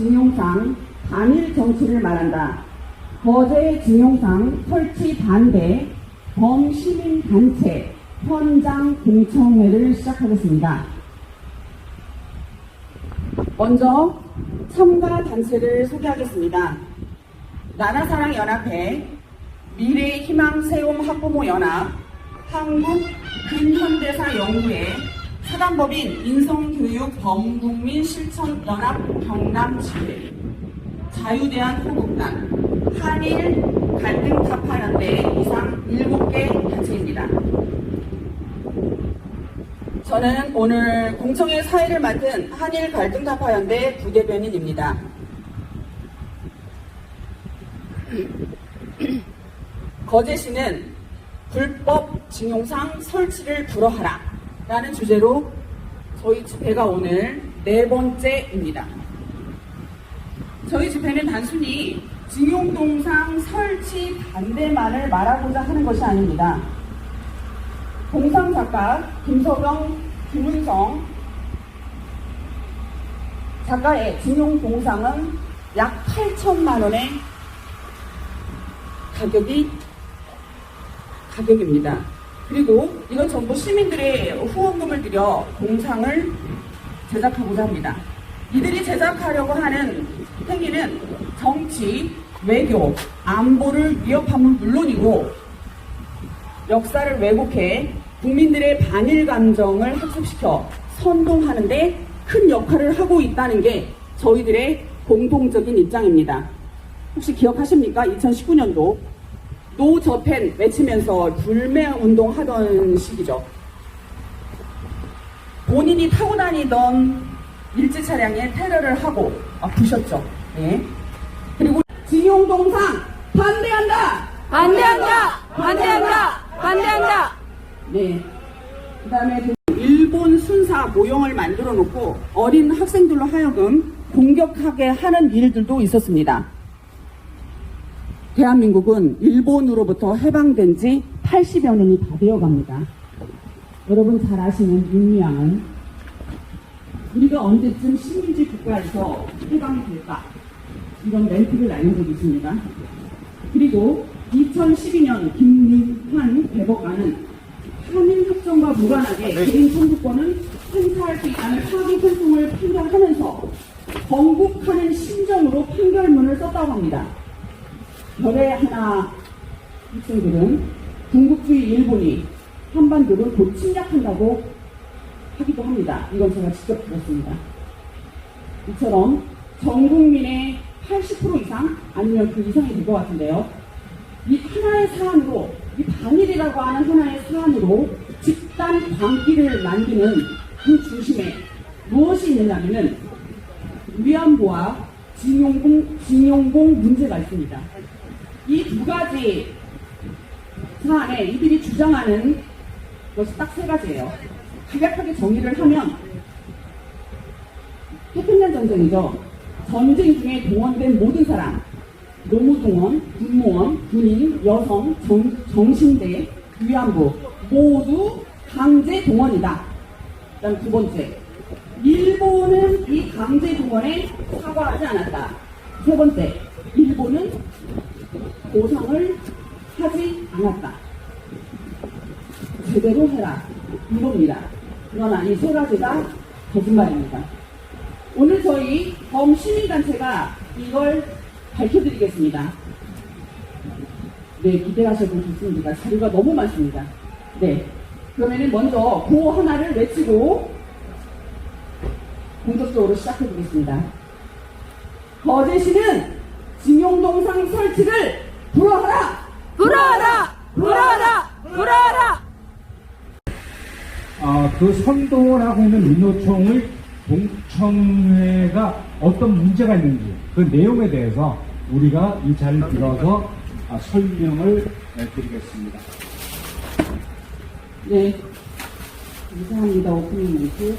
징용상 반일 정치를 말한다. 거제 징용상 설치 반대 범시민단체 현장 공청회를 시작하겠습니다. 먼저 참가 단체를 소개하겠습니다. 나라사랑연합회, 미래희망세움 학부모연합, 한국근현대사연구회, 사단법인 인성교육 범국민실천연합 경남지회, 자유대한한국당, 한일 갈등타파연대 이상 7개 단체입니다. 저는 오늘 공청회 사회를 맡은 한일 갈등타파연대 부대변인입니다. 거제시는 불법 징용상 설치를 불허하라 라는 주제로 저희 집회가 오늘 4번째입니다. 저희 집회는 단순히 징용동상 설치 반대만을 말하고자 하는 것이 아닙니다. 동상작가 김서경, 김은성 작가의 징용동상은 약 8천만 원의 가격입니다. 그리고 이건 전부 시민들의 후원금을 들여 동상을 제작하고자 합니다. 이들이 제작하려고 하는 행위는 정치, 외교, 안보를 위협함은 물론이고 역사를 왜곡해 국민들의 반일 감정을 학습시켜 선동하는 데 큰 역할을 하고 있다는 게 저희들의 공통적인 입장입니다. 혹시 기억하십니까? 2019년도 노 저펜 외치면서 불매운동 하던 시기죠. 본인이 타고 다니던 일제 차량에 테러를 하고 부셨죠. 네. 그리고 징용동상 반대한다! 반대한다! 반대한다! 반대한다! 네. 그 다음에 일본 순사 모형을 만들어 놓고 어린 학생들로 하여금 공격하게 하는 일들도 있었습니다. 대한민국은 일본으로부터 해방된 지 80여 년이 다 되어 갑니다. 여러분 잘 아시는 윤미향은 우리가 언제쯤 식민지 국가에서 해방이 될까? 이런 멘트를 날린 적이 있습니다. 그리고 2012년 김윤환 대법관은 한일협정과 무관하게 개인 청구권은 행사할 수 있다는 파기 활동을 판결하면서 건국하는 심정으로 판결문을 썼다고 합니다. 별의 하나 학생들은 군국주의 일본이 한반도를 곧 침략한다고 하기도 합니다. 이건 제가 직접 들었습니다. 이처럼 전 국민의 80% 이상 아니면 그 이상이 될 것 같은데요. 이 하나의 사안으로, 이 반일이라고 하는 하나의 사안으로 집단 광기를 만드는 그 중심에 무엇이 있느냐면은 위안부와 징용공 문제가 있습니다. 이 두 가지 사안에 이들이 주장하는 것이 딱 3가지예요. 간략하게 정리를 하면 태평양 전쟁이죠. 전쟁 중에 동원된 모든 사람, 노무동원, 군무원, 군인, 여성, 정신대, 위안부 모두 강제 동원이다. 그다음 2번째, 일본은 이 강제 동원에 사과하지 않았다. 3번째, 일본은 보상을 하지 않았다. 제대로 해라. 이겁니다. 그러나 이 3가지가 거짓말입니다. 오늘 저희 범시민단체가 이걸 밝혀드리겠습니다. 네, 기대하셔도 좋습니다. 자료가 너무 많습니다. 네. 그러면은 먼저 구호 하나를 외치고 본격적으로 시작해보겠습니다. 거제시는 징용동상 설치를 불허하라! 불허하라! 불허하라! 불허하라! 그 선동을 하고 있는 민노총의 공청회가 어떤 문제가 있는지 그 내용에 대해서 우리가 이 자리를 빌어서 설명을 드리겠습니다. 네. 감사합니다. 오프닝 멘트.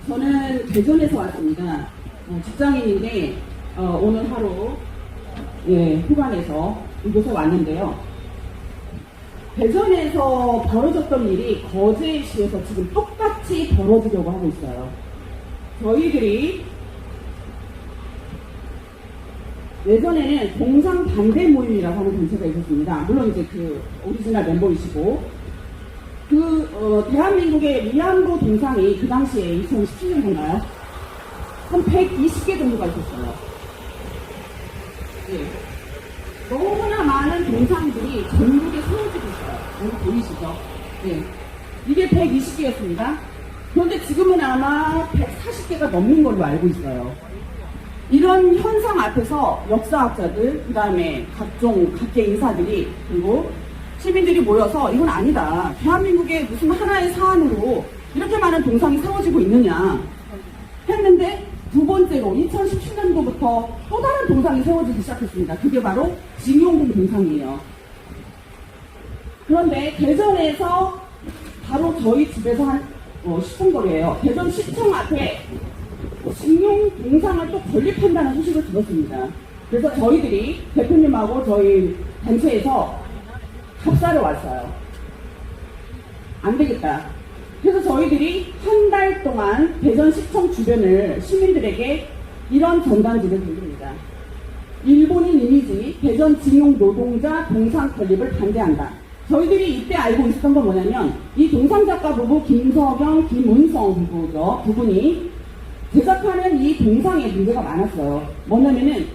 저는 대전에서 왔습니다. 직장인인데 오늘 하루 후반에서 이곳에 왔는데요. 대전에서 벌어졌던 일이 거제시에서 지금 똑같이 벌어지려고 하고 있어요. 저희들이 예전에는 동상 반대 모임이라고 하는 단체가 있었습니다. 물론 이제 그 오리지널 멤버이시고, 대한민국의 위안부 동상이 그 당시에 2017년인가요? 한 120개 정도가 있었어요. 예. 너무나 많은 동상들이 전국에 세워지고 있어요. 여기 보이시죠? 예. 이게 120개였습니다. 그런데 지금은 아마 140개가 넘는 걸로 알고 있어요. 이런 현상 앞에서 역사학자들, 그 다음에 각계 인사들이, 그리고 시민들이 모여서 이건 아니다. 대한민국의 무슨 하나의 사안으로 이렇게 많은 동상이 세워지고 있느냐 했는데, 두 번째로 2017년도부터 또 다른 동상이 세워지기 시작했습니다. 그게 바로 징용군 동상이에요. 그런데 대전에서 바로 저희 집에서 한 10분 거리예요. 대전시청 앞에 징용 동상을 또 건립한다는 소식을 들었습니다. 그래서 저희들이 대표님하고 저희 단체에서 답사를 왔어요. 안 되겠다. 그래서 저희들이 한 달 동안 대전시청 주변을 시민들에게 이런 전단지를 돌립니다. 일본인 이미지 대전 징용 노동자 동상 건립을 반대한다. 저희들이 이때 알고 있었던 건 뭐냐면, 이 동상작가 부부 김석영, 김은성 부부니 제작하는 이 동상에 문제가 많았어요. 뭐냐면은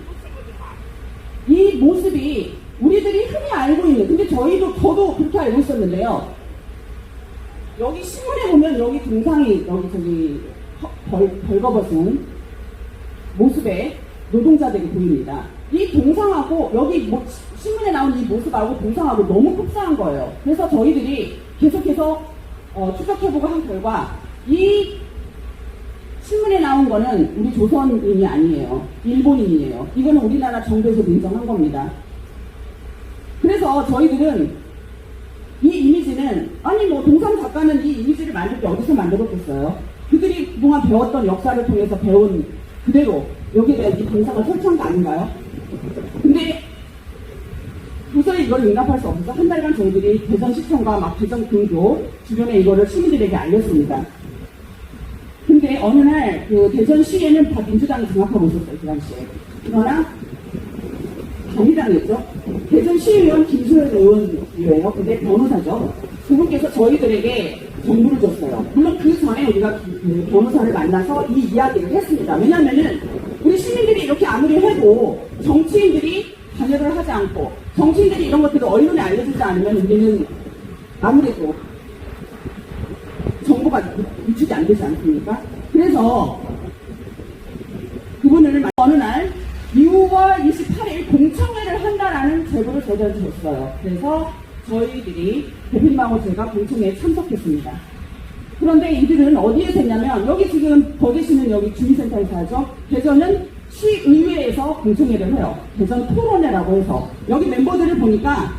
이 모습이 우리들이 흔히 알고 있는, 근데 저도 그렇게 알고 있었는데요. 여기 신문에 보면 여기 동상이 벌거벗은 모습의 노동자들이 보입니다. 이 동상하고 여기 신문에 나온 이 모습하고 동상하고 너무 흡사한 거예요. 그래서 저희들이 계속해서 추적해보고 한 결과, 이 신문에 나온 거는 우리 조선인이 아니에요. 일본인이에요. 이거는 우리나라 정부에서 인정한 겁니다. 그래서 저희들은 이 이미지는, 아니 뭐 동상 작가는 이 이미지를 만들 때 어디서 만들었겠어요? 그들이 그동안 배웠던 역사를 통해서 배운 그대로 여기에 이 동상을 설치한 거 아닌가요? 근데 도저히 이걸 용납할 수 없어서 한 달간 저희들이 대전시청과 막 대전근교 주변에 이거를 시민들에게 알렸습니다. 근데 어느 날 그 대전시에는 다 민주당이 장악하고 있었어요, 그 당시에. 그러나 정의당이었죠. 대전시의원 김소연 의원이에요. 근데 변호사죠. 그분께서 저희들에게 정보를 줬어요. 물론 그 전에 우리가 그 변호사를 만나서 이 이야기를 했습니다. 왜냐면은 우리 시민들이 이렇게 아무리 해도 정치인들이 관여를 하지 않고, 정치인들이 이런 것들을 언론에 알려주지 않으면 우리는 아무래도 정보가 유출이 안 되지 않습니까? 그래서 그분을 어느 날 6월 28일 공청회를 한다라는 제보를 저희한테 줬어요. 그래서 저희들이 대표님하고 제가 공청회에 참석했습니다. 그런데 이들은 어디에서 했냐면, 여기 지금 더 계시는 여기 주민센터에서 하죠. 대전은 시의회에서 공청회를 해요. 대전 토론회라고 해서. 여기 멤버들을 보니까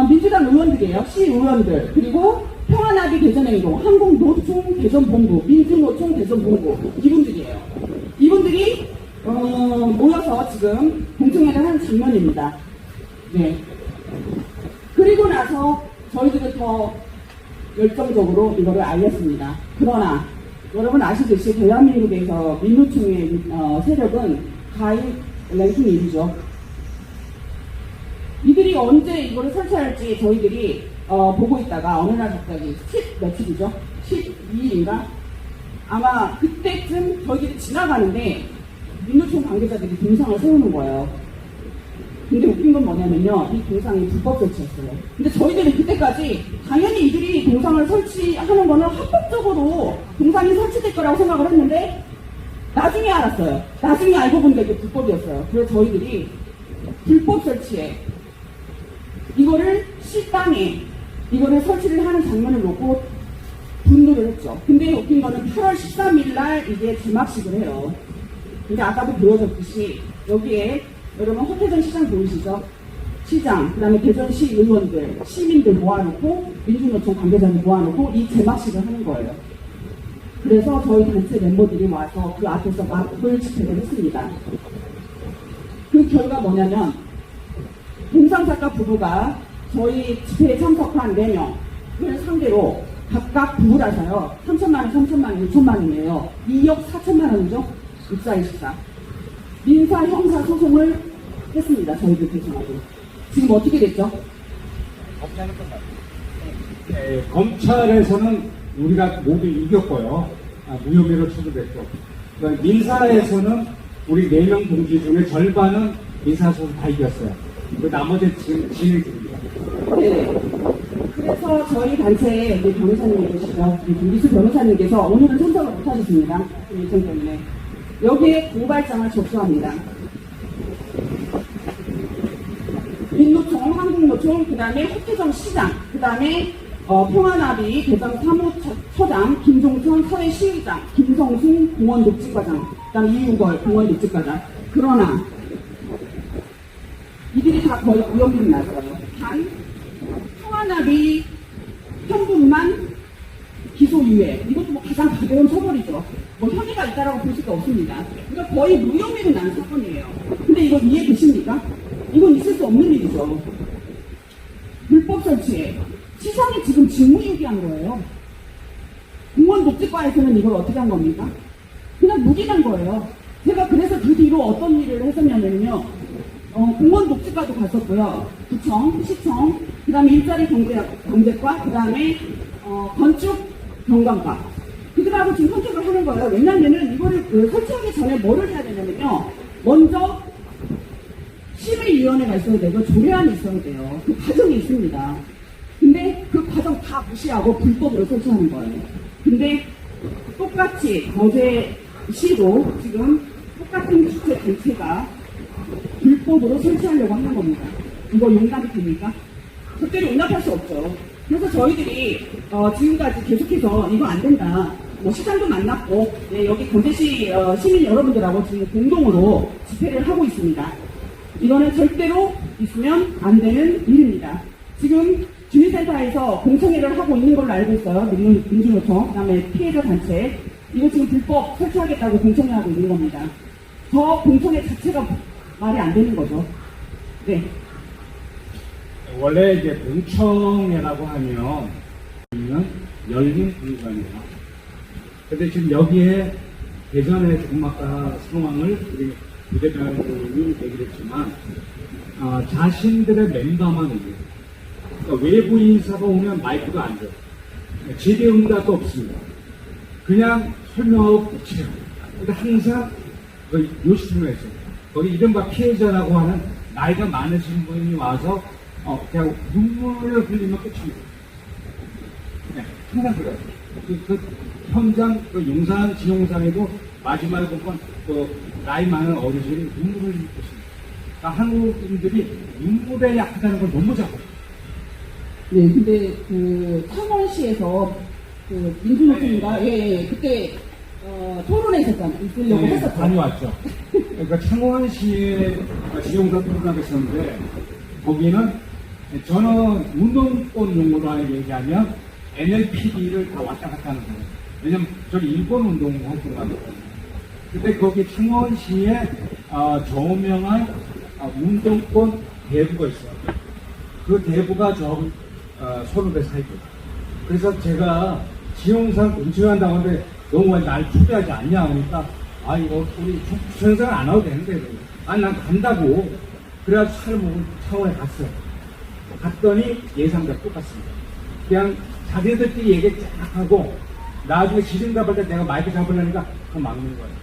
민주당 의원들이에요. 시의원들. 그리고 평화나비 대전행동, 한국노총 대전본부, 민주노총 대전본부, 이분들이에요. 이분들이 모여서 지금 공청회를 하는 장면입니다. 네. 그리고 나서 저희들은 더 열정적으로 이거를 알렸습니다. 그러나 여러분 아시듯이 대한민국에서 민노총의 세력은 가입 랭킹 1위죠. 이들이 언제 이거를 설치할지 저희들이 보고 있다가 어느 날 갑자기 10며칠이죠? 12일인가? 아마 그때쯤 저희들이 지나가는데 민노총 관계자들이 동상을 세우는 거예요. 근데 웃긴 건 뭐냐면요, 이 동상이 불법 설치였어요. 근데 저희들은 그때까지 당연히 이들이 동상을 설치하는 거는 합법적으로 동상이 설치될 거라고 생각을 했는데, 나중에 알았어요. 나중에 알고 보니까 이게 불법이었어요. 그래서 저희들이 불법 설치에 이거를 시땅에 이거를 설치를 하는 장면을 놓고 분노를 했죠. 근데 웃긴 거는 8월 13일 날 이게 개막식을 해요. 근데 아까도 보여줬듯이 여기에 여러분 허태전 시장 보이시죠? 시장, 그 다음에 대전시 의원들, 시민들 모아놓고 민주노총 관계자들 모아놓고 이 개막식을 하는 거예요. 그래서 저희 단체 멤버들이 와서 그 앞에서 막불 집회를 했습니다. 그 결과 뭐냐면 동상작가 부부가 저희 집회에 참석한 4명을 상대로 각각 부부라서요. 3천만 원, 3천만 원, 6천만 원이에요. 2억 4천만 원이죠. 입사일시사. 민사 형사 소송을 했습니다. 저희들 대신하고. 지금 어떻게 됐죠? 검찰에서는 우리가 모두 이겼고요. 무혐의로 처분됐고. 그러니까 민사에서는 우리 4명 동지 중에 절반은 민사소송 다 이겼어요. 그 나머지 지금 진행 중입니다. 네. 그래서 저희 단체의 이제 변호사님이 계시죠. 김기수 변호사님께서 오늘은 참석을 못하셨습니다. 일정 때문에. 여기에 고발장을 접수합니다. 민노총, 한국노총, 그 다음에 호태정 시장, 그 다음에 평화나비 대전 사무처장, 김종선 서해시의장, 김성순 공원녹지과장, 그 다음에 이유걸 공원녹지과장. 그러나 이들이 다 거의 무혐의를 나서요. 단 평화나비 현분만 기소유예. 이것도 뭐 가장 가벼운 처벌이죠. 뭐 혐의가 있다라고 볼 수가 없습니다. 그러니까 거의 무혐의로 나는 사건이에요. 근데 이거 이해되십니까? 이건 있을 수 없는 일이죠. 불법 설치에 시장이 지금 직무유기한 거예요. 공원 녹지과에서는 이걸 어떻게 한 겁니까? 그냥 무기한 거예요. 제가 그래서 그 뒤로 어떤 일을 했었냐면요. 공원 녹지과도 갔었고요. 구청, 시청, 그 다음에 일자리 경제과, 그 다음에 건축 경관과. 그들하고 지금 선택을 하는 거예요. 왜냐면은 이거를 설치하기 전에 뭐를 해야 되냐면요. 먼저 심의위원회가 있어야 되고 조례안이 있어야 돼요. 그 과정이 있습니다. 근데 그 과정 다 무시하고 불법으로 설치하는 거예요. 근데 똑같이 거제시도 지금 똑같은 주체 단체가 불법으로 설치하려고 하는 겁니다. 이거 용납이 됩니까? 절대로 용납할 수 없죠. 그래서 저희들이 지금까지 계속해서 이거 안 된다. 뭐 시장도 만났고 여기 거제시 시민 여러분들하고 지금 공동으로 집회를 하고 있습니다. 이거는 절대로 있으면 안 되는 일입니다. 지금 주민센터에서 공청회를 하고 있는 걸로 알고 있어요. 민주노총, 그 다음에 피해자 단체. 이거 지금 불법 설치하겠다고 공청회 하고 있는 겁니다. 저 공청회 자체가 말이 안 되는 거죠. 네. 원래 이제 공청회라고 하면 열린 공간이에요. 근데 지금 여기에 대전의 조금 아까 상황을 우리 부대변인이 얘기를 했지만 자신들의 멤버만 오고요. 그러니까 외부 인사가 오면 마이크가 안 돼요. 제대 응답도 없습니다. 그냥 설명하고 붙여요. 근데 항상 그 요시트로 했어요. 거기 이른바 피해자라고 하는 나이가 많으신 분이 와서 그냥 눈물을 흘리면 끝입니다. 네, 항상 그래요. 그 현장, 용산, 진용산에도 마지막에 보면 나이 많은 어르신이 눈물을 흘리고 있습니다. 그러니까 한국인들이 눈물에 약하다는 걸 너무 잘 알아요. 네, 근데 창원시에서 민주노총인가 그때 토론회 있으려고 했었죠. 다녀왔죠. 그러니까 창원시에 지용사 토론회가 있었는데 거기는 저는 운동권 용어로 얘기하면 NLPD를 다 왔다 갔다 하는 거예요. 왜냐면 저는 일본 운동 활동을 하거든요. 근데 거기 창원시에 저명한 운동권 대부가 있어요. 그 대부가 저 선후배 사이거든요. 그래서 제가 지용상 운치한다고 하는데 너무 날 초대하지 않냐 하니까 이거 우리 주행사는 안 와도 되는데 아니 난 간다고 그래가지고 차를 먹고 창원에 갔어요. 갔더니 예상과 똑같습니다. 그냥 자기들끼리 얘기 쫙 하고 나중에 지진답할 때 내가 마이크 잡으려니까 그거 막는 거예요.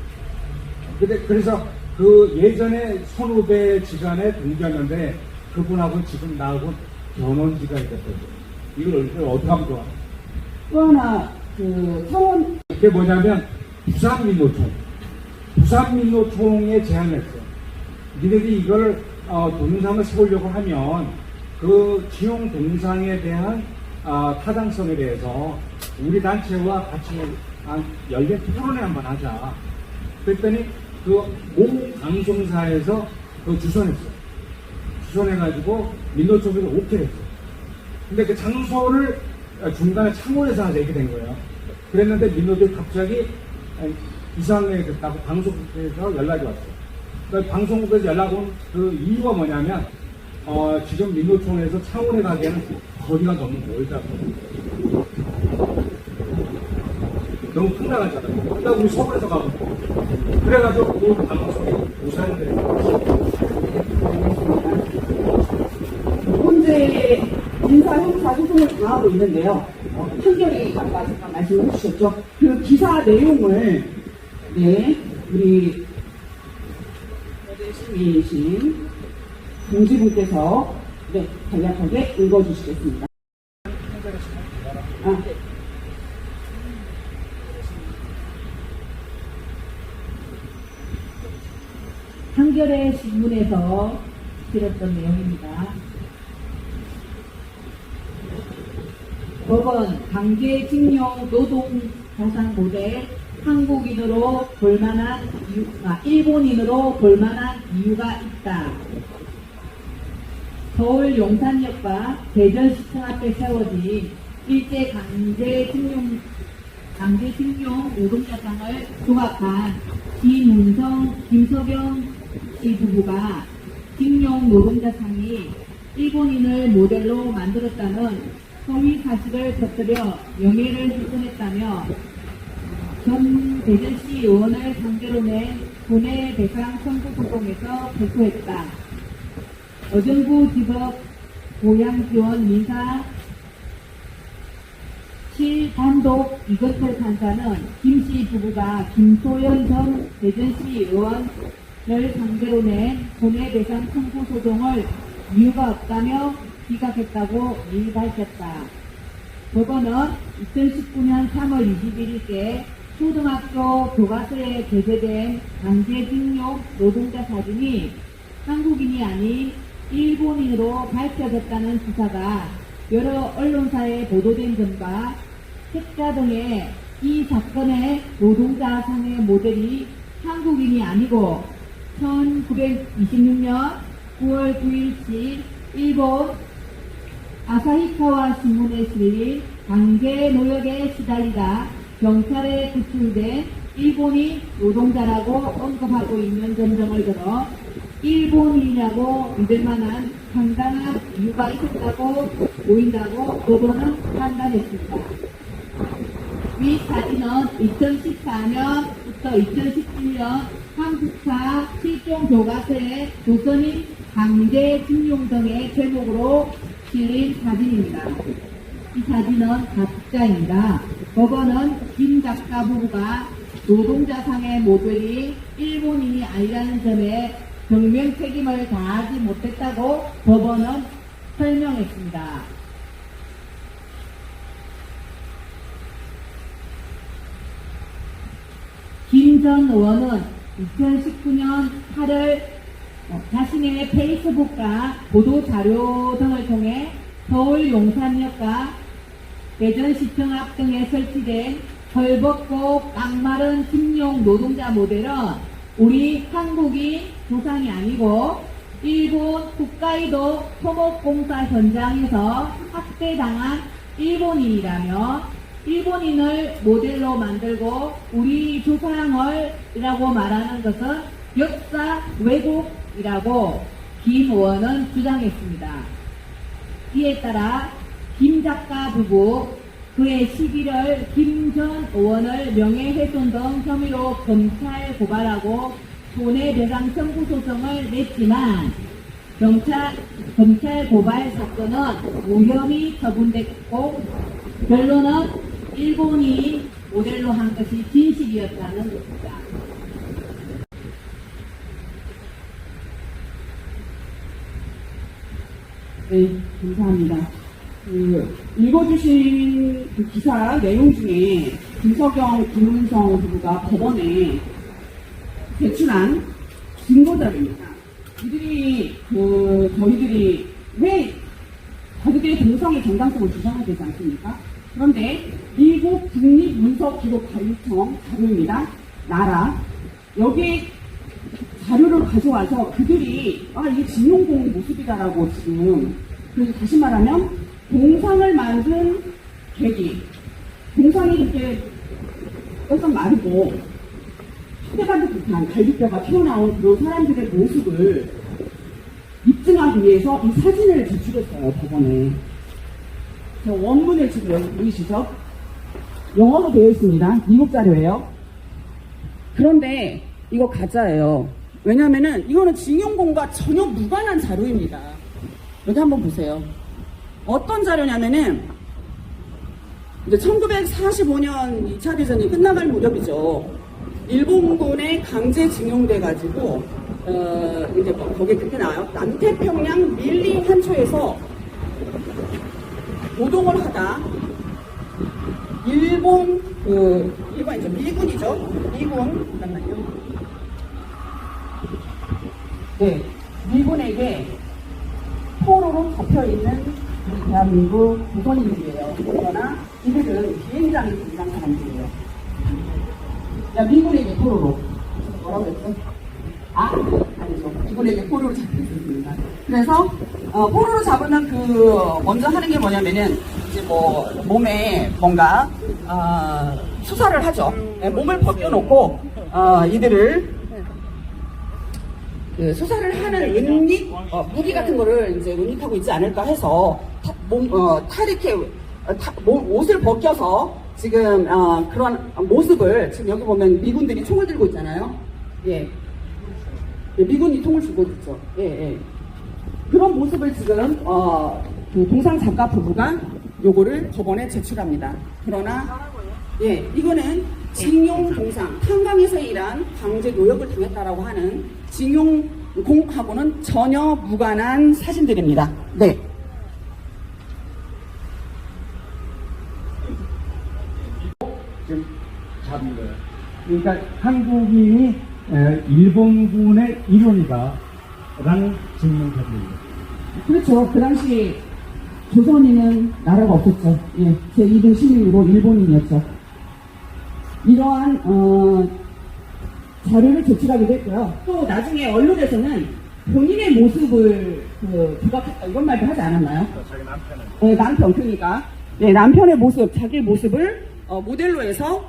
그래서 그 예전에 선후배 지간에 동기였는데 그분하고 지금 나하고 변원지간이 됐거든요. 이걸 어떻게 하면 좋아? 또 하나 창원 이게 뭐냐면 부산민노총에 제안을 했어요. 니네들이 이걸 동상을 세우려고 하면 그 지용 동상에 대한 타당성에 대해서 우리 단체와 같이 열린 토론회 한번 하자. 그랬더니 그 모 방송사에서 주선했어요. 주선해가지고 민노총에서 오케이 했어요. 근데 그 장소를 중간에 창원에서 하자 이렇게 된 거예요. 그랬는데 민노들이 갑자기 이상하게 됐다고 방송국에서 연락이 왔어요. 그러니까 방송국에서 연락 온 그 이유가 뭐냐면 지금 민노총에서 창원에 가기에는 거리가 너무 멀다고. 너무 큰 나가잖아요. 그러다 우리 서울에서 가고. 그래가지고 그 방송에 우산들이 주장하고 있는데요. 판결이 아까 잠깐 말씀해 주셨죠. 그 기사 내용을 네 우리 시민이신 동지분께서 네 간략하게 읽어주시겠습니다. 한겨레 신문에서 들었던 내용입니다. 법원 강제징용 노동자상 모델 한국인으로 볼만한 일본인으로 볼만한 이유가 있다. 서울 용산역과 대전시청 앞에 세워진 일제 강제징용 노동자상을 조각한 김석영 씨 부부가 징용 노동자상이 일본인을 모델로 만들었다는 허위 사실을 터뜨려 명예를 훼손했다며 전 대전시 의원을 상대로 낸 손해배상 청구 소송에서 발표했다. 어정부지법 고양지원 민사 7단독 이것을 판사는 김씨 부부가 김소연 전 대전시 의원을 상대로 낸 손해배상 청구 소송을 이유가 없다며 기각했다고 이의 밝혔다. 법원은 2019년 3월 21일께 초등학교 교과서에 게재된 강제징용 노동자 사진이 한국인이 아닌 일본인으로 밝혀졌다는 기사가 여러 언론사에 보도된 점과 책자 등의 이 사건의 노동자 상의 모델이 한국인이 아니고 1926년 9월 9일치 일본 아사히카와 신문에 실린 강제 노역에 시달리다 경찰에 구출된 일본인 노동자라고 언급하고 있는 점정을 들어 일본인이라고 믿을 만한 상당한 이유가 있었다고 보인다고 법원은 판단했습니다. 이 사진은 2014년부터 2017년 한국사 실종 교과서에 조선인 강제징용 등의 제목으로 실린 사진입니다. 이 사진은 가짜입니다. 법원은 김 작가 부부가 노동자상의 모델이 일본인이 아니라는 점에 경명 책임을 다하지 못했다고 법원은 설명했습니다. 김 전 의원은 2019년 8월 자신의 페이스북과 보도자료 등을 통해 서울 용산역과 대전시청 앞 등에 설치된 헐벗고 깡마른 징용 노동자 모델은 우리 한국인 조상이 아니고 일본 홋카이도 토목공사 현장에서 학대당한 일본인이라며 일본인을 모델로 만들고 우리 조상을이라고 말하는 것은 역사 왜곡이라고 김 의원은 주장했습니다. 이에 따라 김 작가 부부 그해 11월 김 전 의원을 명예훼손 등 혐의로 검찰 고발하고 손해배상 청구 소송을 냈지만 검찰 고발 사건은 무혐의 처분됐고 결론은 일본이 모델로 한 것이 진실이었다는 것입니다. 네, 감사합니다. 읽어주신 그 기사 내용 중에 김석영, 김은성 부부가 법원에 제출한 증거자료입니다. 저희들이 왜 자기들의 동성의 정당성을 주장해야 되지 않습니까? 그런데 미국 국립문서기록관리청 자료입니다. 나라. 여기 자료를 가져와서 그들이 이게 진용공 모습이다라고 지금 그래서 다시 말하면 동상을 만든 계기 동상이 이렇게 뼈가 마르고 초대받은 듯한 갈비뼈가 튀어나온 그런 사람들의 모습을 입증하기 위해서 이 사진을 제출했어요. 법원에. 원문을 지금 보이시죠? 영어로 되어 있습니다. 미국 자료예요. 그런데 이거 가짜예요. 왜냐면은 이거는 징용공과 전혀 무관한 자료입니다. 여기 한번 보세요. 어떤 자료냐면은 이제 1945년 2차 대전이 끝나갈 무렵이죠. 일본군에 강제징용돼가지고, 이제 뭐 거기에 그렇게 나와요. 남태평양 밀리 환초에서 노동을 하다, 일본 이제 미군이죠. 잠깐만요. 네, 미군에게 포로로 잡혀있는 우리 대한민국 조선인들이에요. 그러나 이들은 비행장에 들어간 사람들이에요. 야, 미군에게 포로로. 뭐라고 했죠? 아니죠. 미군에게 포로로 잡혔습니다. 그래서, 포로로 잡으면 먼저 하는 게 뭐냐면은, 이제 뭐, 몸에 뭔가, 수사를 하죠. 네, 몸을 벗겨놓고, 이들을, 수사를 하는 은닉, 무기 같은 거를 이제 은닉하고 있지 않을까 해서, 옷을 벗겨서, 지금, 그런 모습을, 지금 여기 보면 미군들이 총을 들고 있잖아요. 예. 예, 미군이 총을 쥐고 있죠. 예, 예. 그런 모습을 지금, 그 동상 작가 부부가 요거를 법원에 제출합니다. 그러나, 예, 이거는 징용 동상, 한강에서 일한 강제 노역을 당했다라고 하는 징용 공하고는 전혀 무관한 사진들입니다. 네. 지금 잡은 거예요. 그러니까 한국인이 일본군의 일원이다라는 증명사진입니다. 그렇죠. 그 당시 조선인은 나라가 없었죠. 예, 제2등 시민으로 일본인이었죠. 이러한 자료를 제출하기도 했고요. 또 나중에 언론에서는 본인의 모습을 부각했다 이런 말도 하지 않았나요? 자기 남편은. 네, 남편 그러니까 네, 남편의 모습, 자기 모습을 모델로 해서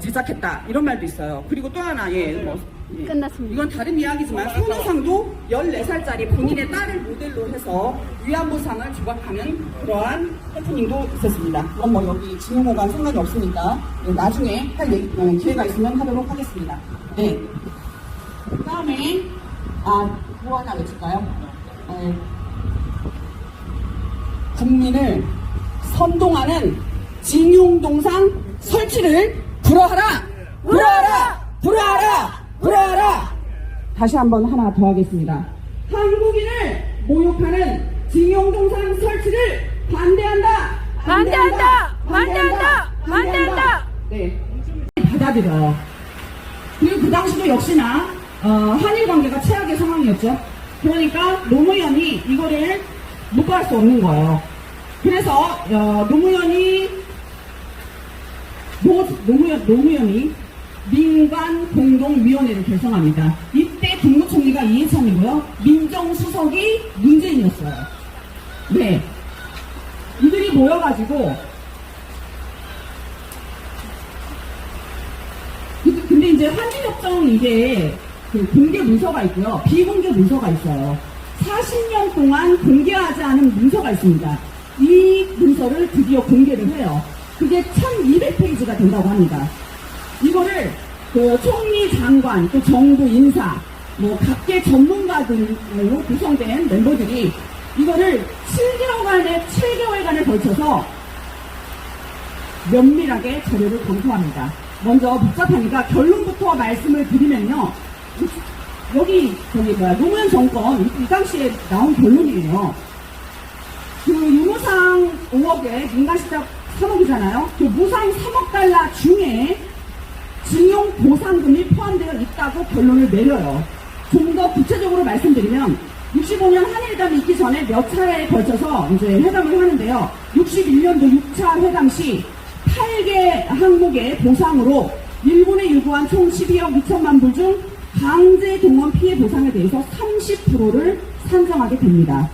제작했다 이런 말도 있어요. 그리고 또 하나 끝났습니다. 이건 다른 이야기지만 손호상도 14살짜리 본인의 딸을 모델로 해서 위안부상을 조각하는 그러한 해프닝도 있었습니다. 그럼 뭐 여기 징용호가 상관이 없으니까 나중에 할 기회가 있으면 하도록 하겠습니다. 네. 그 다음에 뭐 하나 외칠까요? 국민을 선동하는 징용동상 설치를 불허하라! 불허하라! 불허하라! 불허하라! 다시 한번 하나 더 하겠습니다. 한국인을 모욕하는 징용동상 설치를 반대한다! 반대한다! 반대한다! 반대한다! 네. 받아들여요. 그리고 그 당시도 역시나 한일 관계가 최악의 상황이었죠. 그러니까 노무현이 이거를 묵과할 수 없는 거예요. 그래서 노무현이 민관공동위원회를 결성합니다. 이때 국무총리가 이해찬이고요. 민정수석이 문재인이었어요. 네. 이들이 모여가지고 근데 이제 한일협정 이게 공개 문서가 있고요. 비공개 문서가 있어요. 40년 동안 공개하지 않은 문서가 있습니다. 이 문서를 드디어 공개를 해요. 그게 1200페이지가 된다고 합니다. 이거를 총리 장관, 또 정부 인사, 뭐 각계 전문가들로 구성된 멤버들이 이거를 7개월간에 걸쳐서 면밀하게 자료를 검토합니다. 먼저 복잡하니까 결론부터 말씀을 드리면요. 노무현 정권, 이 당시에 나온 결론이에요. 그 유무상 5억에 민간시작 3억이잖아요. 그 무상 3억 달러 중에 징용 보상금이 포함되어 있다고 결론을 내려요. 좀 더 구체적으로 말씀드리면 65년 한일회담이 있기 전에 몇 차례에 걸쳐서 이제 회담을 하는데요. 61년도 6차 회담 시 8개 항목의 보상으로 일본에 요구한 총 12억 2천만 불 중 강제 동원 피해 보상에 대해서 30%를 산정하게 됩니다.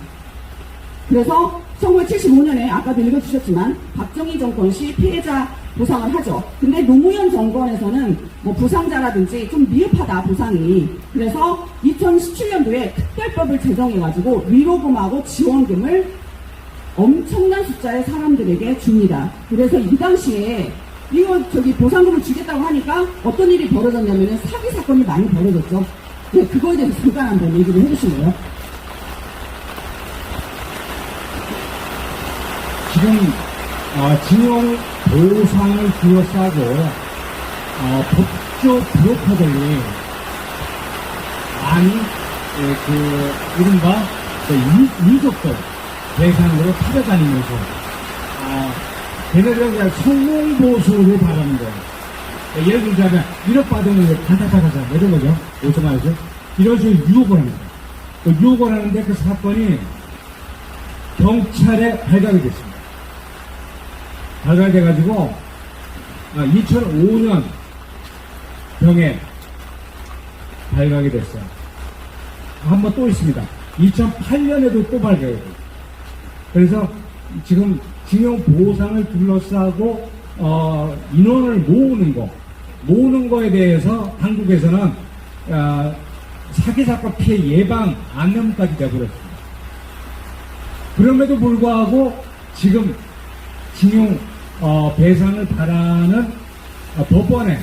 그래서 1975년에 아까도 읽어주셨지만 박정희 정권 시 피해자 보상을 하죠. 근데 노무현 정권에서는 뭐 부상자라든지 좀 미흡하다 보상이. 그래서 2017년도에 특별법을 제정해가지고 위로금하고 지원금을 엄청난 숫자의 사람들에게 줍니다. 그래서 이 당시에 보상금을 주겠다고 하니까 어떤 일이 벌어졌냐면은 사기 사건이 많이 벌어졌죠. 네, 그거에 대해서 잠깐 한번 얘기를 해주실래요? 지금 징용 보상을 둘러싸고 법조 브로커들이 많이 이른바 유족들 대상으로 찾아다니면서 걔네들은 성공보수를 바라는 거예요. 예를 들자면 1억 받으면 간타타가자 이런 거죠. 요즘 말이죠. 이런 식으로 유혹을 합니다. 유혹을 하는데 그 사건이 경찰에 발각이 됐습니다. 발각이 돼가지고 2005년 병에 발각이 됐어요. 한 번 또 있습니다. 2008년에도 또 발각이 돼요. 그래서 지금 징용 보상을 둘러싸고 인원을 모으는 거에 대해서 한국에서는 사기 사건 피해 예방 안내문까지 내버렸습니다. 그럼에도 불구하고 지금 징용 배상을 바라는 법원에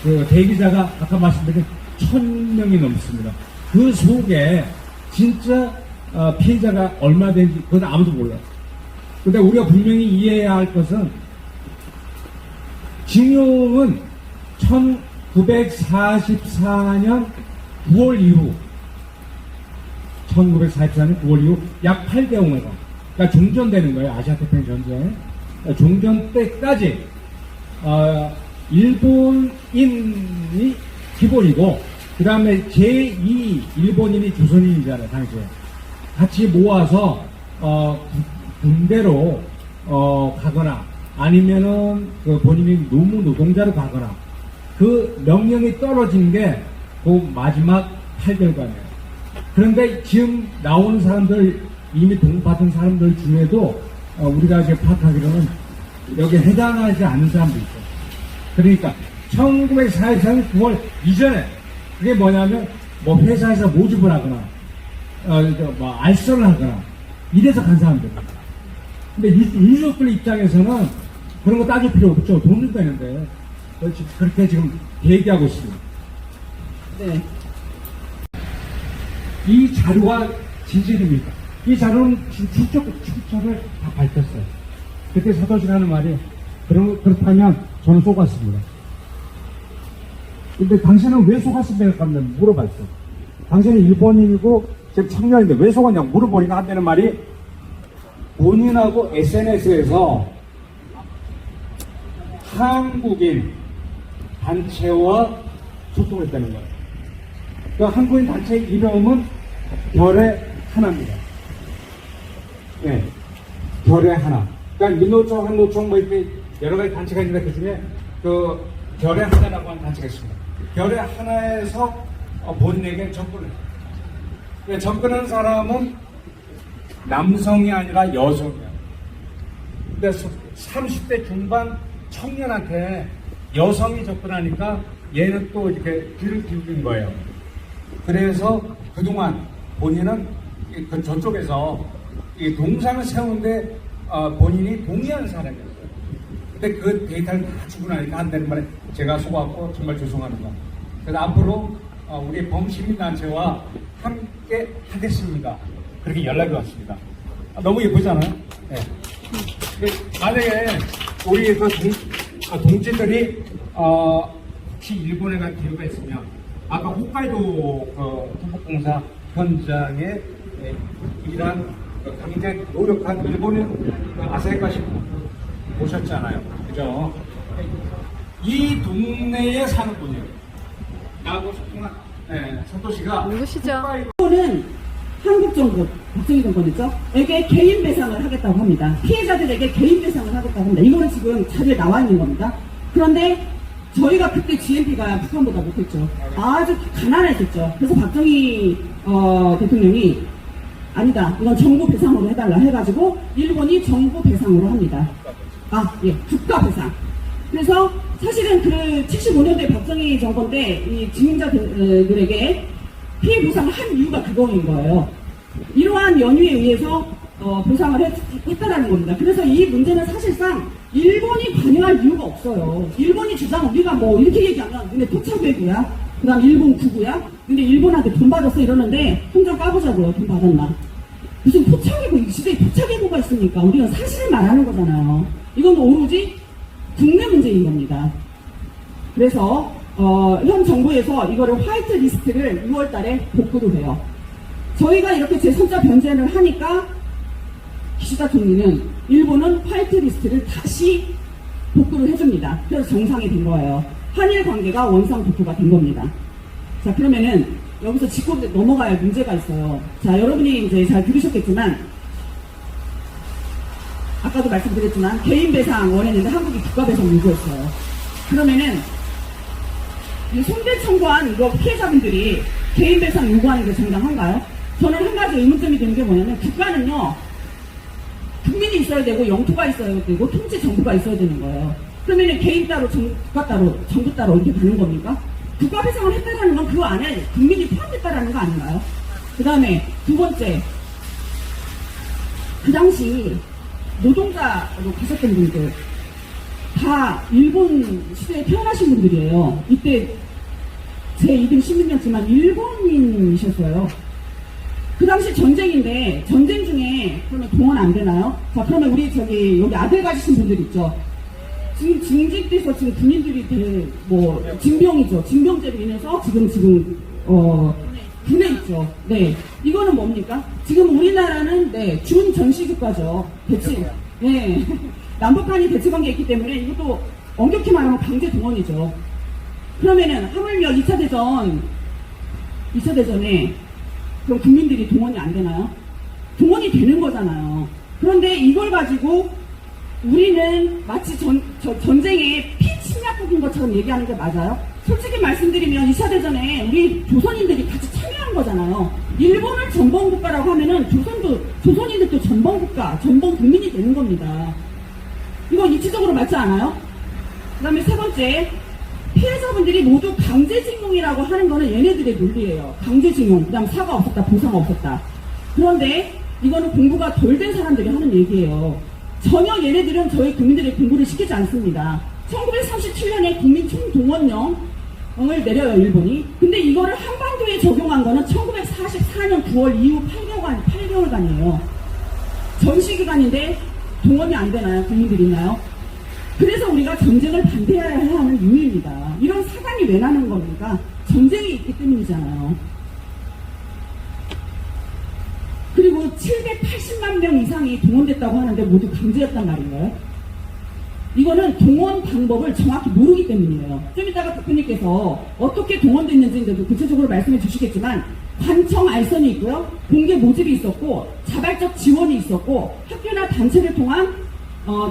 그 대기자가 아까 말씀드린 1000명이 넘습니다. 그 속에 진짜 피해자가 얼마 되는지 그건 아무도 몰라요. 근데 우리가 분명히 이해해야 할 것은 징용은 1944년 9월 이후 1944년 9월 이후 약 8개월간 그러니까 종전되는 거예요. 아시아태평양 전쟁 종전 때까지 일본인이 기본이고 그 다음에 제2 일본인이 조선인이잖아요. 당시에 같이 모아서 군대로 가거나 아니면은 그 본인이 노무 노동자로 가거나 그 명령이 떨어진 게 그 마지막 8개월간이에요. 그런데 지금 나오는 사람들 이미 동받은 사람들 중에도 우리가 이제 파악하기로는 여기에 해당하지 않는 사람도 있어요. 그러니까 1944년 9월 이전에 그게 뭐냐면 뭐 회사에서 모집을 하거나 뭐 알선을 하거나 이래서 간 사람들. 근데 유족들 입장에서는 그런 거 따질 필요 없죠. 돈을 되는데 그렇게 지금 대기하고 있습니다. 네. 이 자료가 진실입니까? 이 자료는 출처를 다 밝혔어요. 그때 사도시가 하는 말이 그렇다면 저는 속았습니다. 근데 당신은 왜 속았습니까? 하면 물어봤어요. 당신은 일본인이고 지금 청년인데 왜 속았냐고 물어보니까 한다는 말이 본인하고 SNS에서 한국인 단체와 소통을 했다는 거예요. 그 한국인 단체 이름은 별의 하나입니다. 네, 별의 하나. 그러니까 민노총, 한노총 뭐 이렇게 여러 가지 단체가 있는데 그 중에 그 별의 하나라고 하는 단체가 있습니다. 별의 하나에서 본인에게 접근을 해요. 접근한 사람은 남성이 아니라 여성이에요. 근데 30대 중반 청년한테 여성이 접근하니까 얘는 또 이렇게 귀를 기울인 거예요. 그래서 그동안 본인은 저쪽에서 이 동상을 세우는데 본인이 동의하는 사람이었어요. 근데 그 데이터를 다 주고 나니까 한다는 말에 제가 속았고 정말 죄송합니다. 그래서 앞으로 우리 범시민단체와 함께 하겠습니다. 그렇게 연락이 왔습니다. 너무 예쁘잖아요? 네. 만약에 우리 그 동지들이 혹시 일본에 갈 기회가 있으면 아까 홋카이도 토목공사 현장에 일한 굉장히 노력한 일본인 아사히카시 오셨잖아요. 그죠? 이 동네에 사는 분이에요. 나하고 소통한 사토시가 누구시죠? 이거는 한국 정부, 박정희 정권이죠. 에게 개인 배상을 하겠다고 합니다. 피해자들에게 개인 배상을 하겠다고 합니다. 이거는 지금 자료에 나와 있는 겁니다. 그런데 저희가 그때 GNP가 북한보다 못했죠. 아주 가난했었죠. 그래서 박정희 대통령이 아니다, 이건 정부 배상으로 해달라 해가지고 일본이 정부 배상으로 합니다. 예, 국가 배상. 그래서 사실은 그 75년도에 박정희 정권 때 이 징용자들에게 피해 보상을 한 이유가 그거인 거예요. 이러한 연유에 의해서 보상을 했다라는 겁니다. 그래서 이 문제는 사실상 일본이 관여할 이유가 없어요. 일본이 주장 우리가 뭐 이렇게 얘기하면 근데 토착외구야, 그 다음 일본 구구야, 근데 일본한테 돈 받았어 이러는데 통장 까보자고요. 돈 받았나? 무슨 토착외구, 이 시대에 토착외구가 있으니까 우리가 사실을 말하는 거잖아요. 이건 오로지 국내 문제인 겁니다. 그래서 현 정부에서 이거를 화이트 리스트를 6월 달에 복구를 해요. 저희가 이렇게 제3자 변제를 하니까 기시다 총리는 일본은 화이트 리스트를 다시 복구를 해줍니다. 그래서 정상이 된 거예요. 한일 관계가 원상 복구가 된 겁니다. 자, 그러면은 여기서 짚고 넘어가야 할 문제가 있어요. 자, 여러분이 이제 잘 들으셨겠지만 아까도 말씀드렸지만 개인 배상 원했는데 한국이 국가 배상 요구했어요. 그러면은 이 손배 청구한 이거 피해자분들이 개인 배상 요구하는 게 정당한가요? 저는 한 가지 의문점이 드는 게 뭐냐면 국가는요 국민이 있어야 되고 영토가 있어야 되고 통치 정부가 있어야 되는 거예요. 그러면은 개인 따로 국가 따로 정부 따로 이렇게 되는 겁니까? 국가 배상을 했다라는 건 그 안에 국민이 포함됐다라는 거 아닌가요? 그 다음에 두 번째, 그 당시 노동자로 가셨던 분들 다 일본 시대에 태어나신 분들이에요. 이때 제 이름 16년지만 일본인이셨어요. 그 당시 전쟁인데 전쟁 중에 그러면 동원 안 되나요? 자, 그러면 우리 여기 아들 가지신 분들 있죠. 지금 징집돼서 지금 군인들이 징병이죠. 징병제로 인해서 지금 군에 있죠. 네. 이거는 뭡니까? 지금 우리나라는 준 전시국가죠. 네. 남북한이 대치 관계에 있기 때문에 이것도 엄격히 말하면 강제 동원이죠. 그러면은 하물며 2차 대전에 그럼 국민들이 동원이 안 되나요? 동원이 되는 거잖아요. 그런데 이걸 가지고 우리는 마치 전쟁의 피침략국인 것처럼 얘기하는 게 맞아요? 솔직히 말씀드리면 2차 대전에 우리 조선인들이 같이 참여한 거잖아요. 일본을 전범국가라고 하면은 조선인들도 전범국가, 전범국민이 되는 겁니다. 이건 이치적으로 맞지 않아요? 그 다음에 세 번째, 피해자분들이 모두 강제징용이라고 하는 거는 얘네들의 논리예요. 강제징용, 그 다음 사과 없었다, 보상 없었다. 그런데 이거는 공부가 덜 된 사람들이 하는 얘기예요. 전혀 얘네들은 저희 국민들의 공부를 시키지 않습니다. 1937년에 국민 총동원령을 내려요, 일본이. 근데 이거를 한반도에 적용한 거는 1944년 9월 이후 8개월간이에요. 전시기간인데 동원이 안 되나요? 국민들이 있나요? 그래서 우리가 전쟁을 반대해야 하는 이유입니다. 이런 사단이 왜 나는 겁니까? 전쟁이 있기 때문이잖아요. 그리고 780만 명 이상이 동원됐다고 하는데 모두 강제였단 말인가요? 이거는 동원 방법을 정확히 모르기 때문이에요. 좀 이따가 대표님께서 어떻게 동원됐는지도 구체적으로 말씀해 주시겠지만 관청 알선이 있고요. 공개 모집이 있었고 자발적 지원이 있었고 학교나 단체를 통한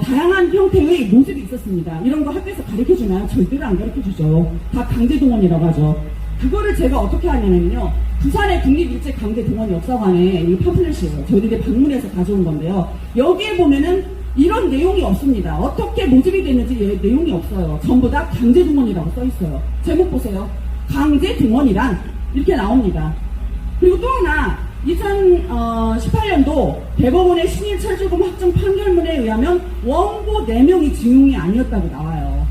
다양한 형태의 모집이 있었습니다. 이런 거 학교에서 가르쳐주나요? 절대로 안 가르쳐주죠. 다 강제동원이라고 하죠. 그거를 제가 어떻게 하냐면요. 부산의 국립일제강제동원 역사관에 이 팜플렛이에요. 저희들이 방문해서 가져온 건데요. 여기에 보면은 이런 내용이 없습니다. 어떻게 모집이 됐는지 내용이 없어요. 전부 다 강제동원이라고 써있어요. 제목 보세요. 강제동원이란 이렇게 나옵니다. 그리고 또 하나 2018년도 대법원의 신일철조금 확정 판결문에 의하면 원고 4명이 징용이 아니었다고 나와요.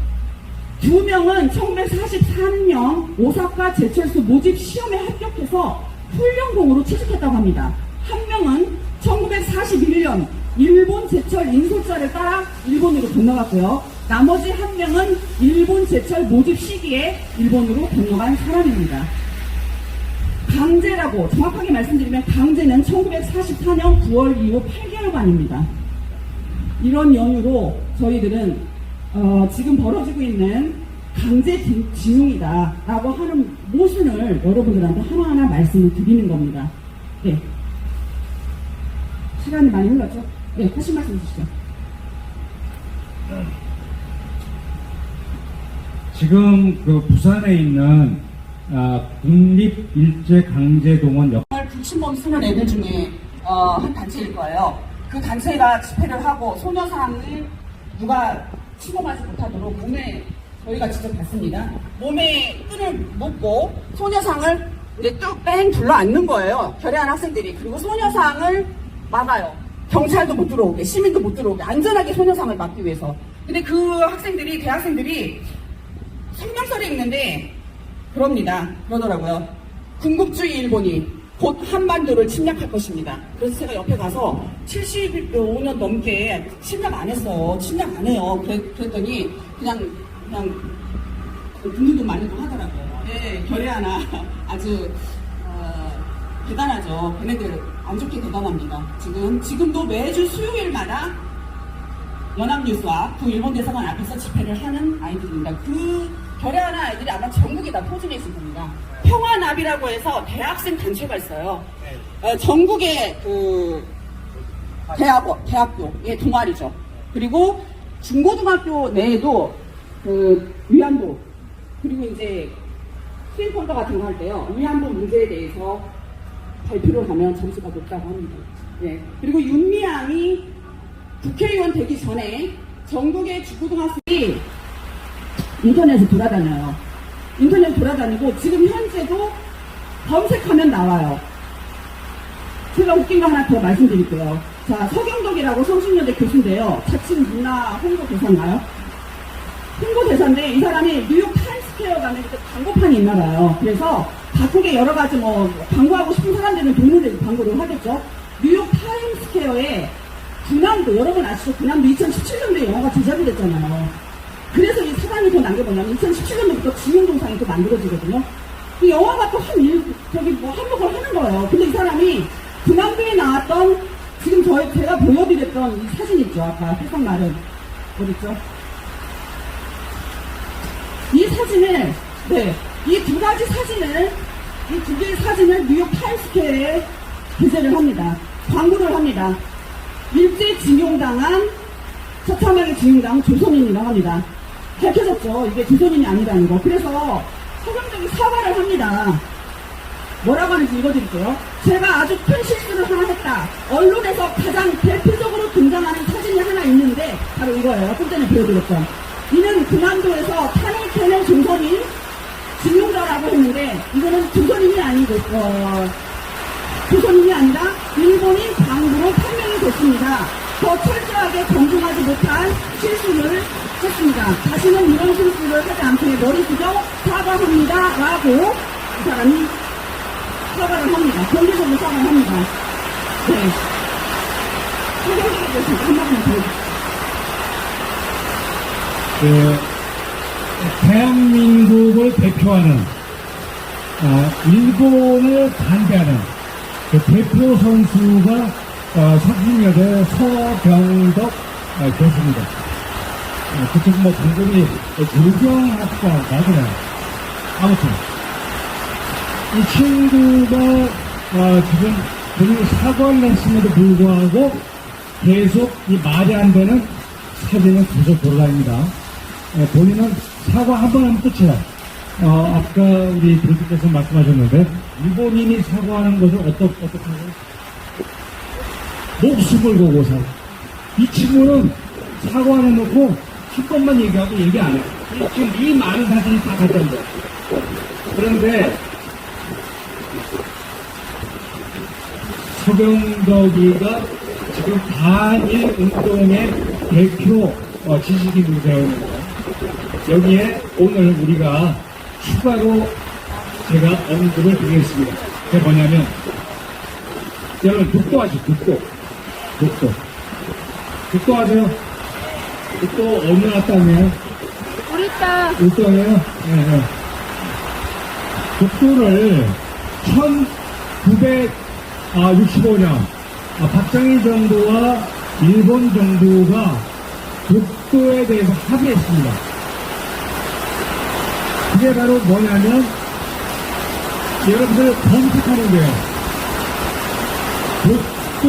2명은 1944년 오사카 제철소 모집 시험에 합격해서 훈련공으로 취직했다고 합니다. 1명은 1941년 일본 제철 인솔자를 따라 일본으로 건너갔고요. 나머지 1명은 일본 제철 모집 시기에 일본으로 건너간 사람입니다. 강제라고 정확하게 말씀드리면 강제는 1944년 9월 이후 8개월간입니다. 이런 연유로 저희들은 지금 벌어지고 있는 강제징용이다라고 하는 모순을 여러분들한테 하나하나 말씀을 드리는 겁니다. 네. 시간이 많이 흘렀죠? 네, 다시 말씀 주시죠. 지금 그 부산에 있는 국립일제강제동원 불신범 쓰는 애들 중에 한 단체일 거예요. 그 단체가 집회를 하고 소녀상을 누가 침범하지 못하도록 몸에 저희가 직접 봤습니다. 몸에 끈을 묶고 소녀상을 뺑 둘러 앉는 거예요. 결의한 학생들이. 그리고 소녀상을 막아요. 경찰도 못 들어오게, 시민도 못 들어오게, 안전하게 소녀상을 막기 위해서. 근데 그 학생들이, 대학생들이 성명서를 읽는데 그러더라고요. 군국주의 일본이 곧 한반도를 침략할 것입니다. 그래서 제가 옆에 가서 75년 넘게 침략 안 했어요. 침략 안 해요. 그랬더니 그냥 듣는 많이도 하더라고요. 네, 결의 하나 아주 대단하죠. 걔네들 안 좋게 대단합니다. 지금도 매주 수요일마다 연합뉴스와 그 일본 대사관 앞에서 집회를 하는 아이들입니다. 그 결의 하나 아이들이 아마 전국에 다 포진해 있을 겁니다. 평화나비라고 해서 대학생 단체가 있어요. 전국의 그 대학교의 동아리죠. 그리고 중고등학교 내에도 그 위안부 그리고 이제 스윙폴더 같은 거 할 때요. 위안부 문제에 대해서 발표를 하면 점수가 높다고 합니다. 예. 그리고 윤미향이 국회의원 되기 전에 전국의 중고등학생이 인터넷에 돌아다녀요. 인터넷 돌아다니고 지금 현재도 검색하면 나와요. 제가 웃긴 거 하나 더 말씀드릴게요. 자, 서경덕이라고 성신여대 교수인데요. 자칭 문화 홍보대사인가요? 홍보대사인데 이 사람이 뉴욕 타임스퀘어 가면 광고판이 있나 봐요. 그래서 각국의 여러 가지 뭐 광고하고 싶은 사람들은 돈을 내고 광고를 하겠죠. 뉴욕 타임스퀘어에 군함도 여러분 아시죠? 군함도 2017년도에 영화가 제작이 됐잖아요. 그래서 이 사단이 더 남겨보냐면 2017년도부터 지용동상이 또 만들어지거든요. 그 영화가 또 한몫을 하는 거예요. 근데 이 사람이 군함도에 나왔던 지금 제가 보여드렸던 이 사진 있죠. 아까 해석 말은 어딨죠? 이 사진을 이 두 가지 사진을 이 두 개의 사진을 뉴욕 타임스퀘어에 게재를 합니다. 광고를 합니다. 일제 징용당한 처참하게 징용당한 조선인이라고 합니다. 밝혀졌죠. 이게 조선인이 아니라는 거. 그래서 서경덕이 사과를 합니다. 뭐라고 하는지 읽어드릴게요. 제가 아주 큰 실수를 하나 했다. 언론에서 가장 대표적으로 등장하는 사진이 하나 있는데 바로 이거예요. 좀 전에 보여드렸죠. 이는 군함도에서 탄을 캐는 조선인 징용자라고 했는데 이거는 조선인이 아니고 조선인이 아니라 일본인 광부로 판명이 됐습니다. 더 철저하게 검증하지 못한 실수를 했습니다. 다시는 이런 실수를 하지 않게 머리 숙여 사과합니다. 라고 이 사람이 사과를 합니다. 공개적으로 사과를 합니다. 네. 서경덕에 대해서 한마디만 더 해주세요. 대한민국을 대표하는 일본을 반대하는 그 대표 선수가 성신여대 서경덕 교수입니다. 그쪽 뭐 방금이 조경학과가 그래요. 아무튼 이 친구가 지금 본인이 사과를 했음에도 불구하고 계속 이 말이 안 되는 사진을 계속 돌아다닙니다. 본인은 사과 한 번 하면 끝이야. 아까 우리 교수께서 말씀하셨는데, 일본인이 사과하는 것을 어떻게 하죠? 목숨을 걸고 사과. 이 친구는 사과를 놓고 한 번만 얘기하고 얘기 안 해. 지금 이 많은 사진이 다 갖다 줘. 그런데, 서경덕이가 지금 반일 운동의 대표 지식인 되었는데, 여기에 오늘 우리가 추가로 제가 언급을 드리겠습니다. 그게 뭐냐면, 여러분, 독도 아시죠? 독도 아세요? 독도 어느 나라 땅이에요? 우리 땅. 우리 땅이에요? 네. 독도를 1965년, 박정희 정부와 일본 정부가 독도에 대해서 합의했습니다. 그게 바로 뭐냐면, 여러분들 검색하는 거예요. 독도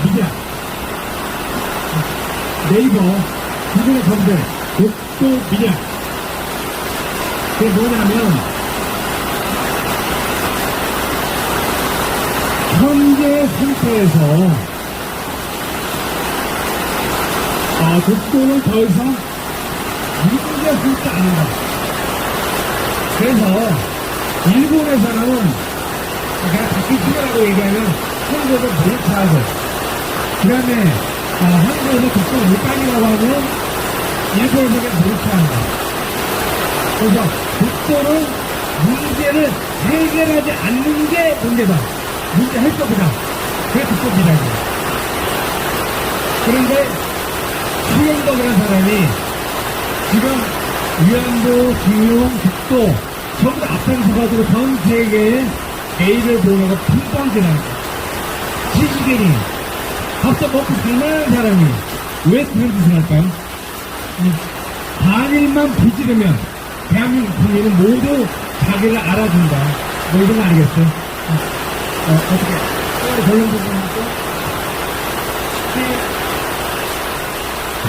미디어. 네이버, 구글에 검색, 독도 미디어. 그게 뭐냐면, 현재 상태에서, 독도는 더 이상 미국에 붙지 않는다. 그래서 일본에서는 그냥 바퀴 피라고 얘기하면 한국을 몰입하고, 그 다음에 한국에서 독도를 못 가기라고 하면 일본에서 그냥 몰입한다. 그래서 독도는 문제를 해결하지 않는 게 문제다. 문제 할 거보다 그게 듣고기다. 그런데 수영덕이라는 사람이 지금 위안부, 징용, 국도 전부 다 앞장서가지고 전 세계에 A를 보내고 핑퐁지는 지식인이 밥도 먹고 살만한 사람이 왜 그런 짓을 할까요? 반일만 부지르면 대한민국 국민은 모두 자기를 알아준다. 뭐 이런 거 아니겠어요? 어떻게? 결론 부분이니까?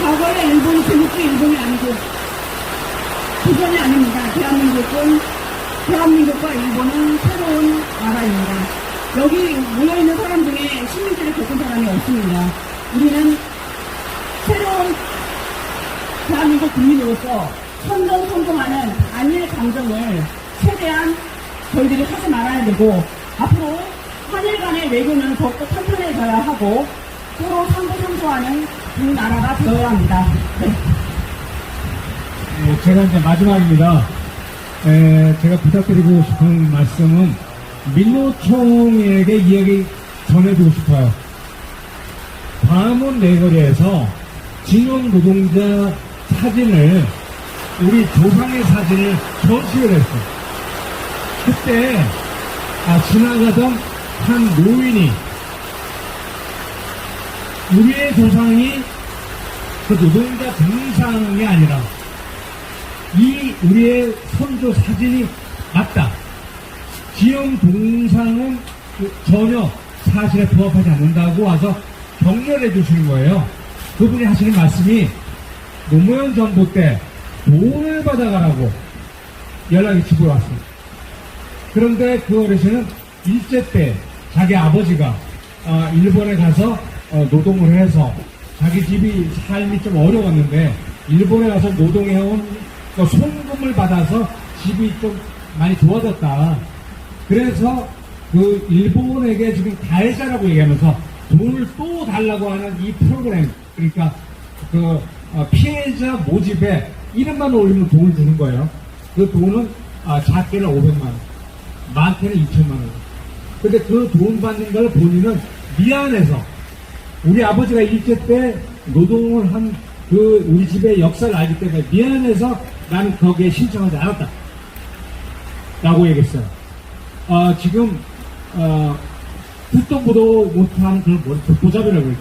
과거의 일본이 전국의 일본이 아니고 그전이 아닙니다. 대한민국과 일본은 새로운 나라입니다. 여기 모여있는 사람 중에 식민지를 겪은 사람이 없습니다. 우리는 새로운 대한민국 국민으로서 선전선동하는 반일 감정을 최대한 저희들이 하지 말아야 되고, 앞으로 한일 간의 외교는 더욱더 탄탄해져야 하고 서로 상부상조하는 두 나라가 되어야 합니다. 네. 제가 이제 마지막입니다. 제가 부탁드리고 싶은 말씀은 민노총에게 이야기 전해주고 싶어요. 광화문 내거리에서 진영 노동자 사진을, 우리 조상의 사진을 전시를 했어요. 그때 지나가던 한 노인이 우리의 조상이 그 노동자 동상이 아니라 이 우리의 선조 사진이 맞다. 지형 동상은 전혀 사실에 부합하지 않는다고 와서 격려해 주시는 거예요. 그분이 하시는 말씀이 노무현 정부 때 돈을 받아가라고 연락이 집으로 왔습니다. 그런데 그 어르신은 일제 때 자기 아버지가 일본에 가서 노동을 해서 자기 집이 삶이 좀 어려웠는데 일본에 가서 노동해온 송금을 받아서 집이 좀 많이 좋아졌다. 그래서 그 일본에게 지금 가해자라고 얘기하면서 돈을 또 달라고 하는 이 프로그램, 그러니까 그 피해자 모집에 이름만 올리면 돈을 주는 거예요. 그 돈은 작게는 500만 원, 많게는 2천만 원. 근데 그 돈 받는 걸 본인은 미안해서, 우리 아버지가 일제 때 노동을 한 그 우리 집의 역사를 알기 때문에 미안해서 나는 거기에 신청하지 않았다 라고 얘기했어요. 지금 듣도 보도 못하는 그런 보잡이라고 그러죠.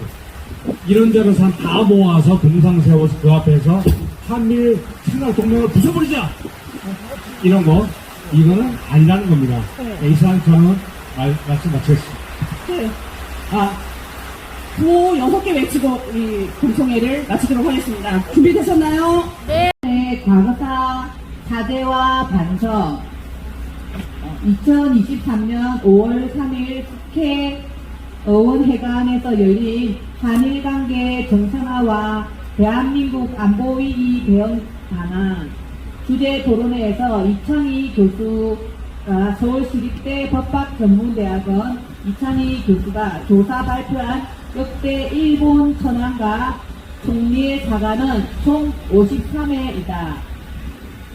이런저런 사람 다 모아서 동상 세워서 그 앞에서 한미일 생활 동맹을 부숴버리자, 이런 거, 이거는 아니라는 겁니다. 이상 저는 말씀 마치겠습니다. 네. 구호 6개 외치고 이 공청회를 마치도록 하겠습니다. 준비되셨나요? 네. 네, 과거사 사죄와 반성. 2023년 5월 3일 국회 의원회관에서 열린 한일관계 정상화와 대한민국 안보위기 대응 방안 주제 토론회에서 이창희 교수가 서울시립대 법학전문대학원 이창희 교수가 조사 발표한 역대 일본 천황과 총리의 사과는 총 53회이다.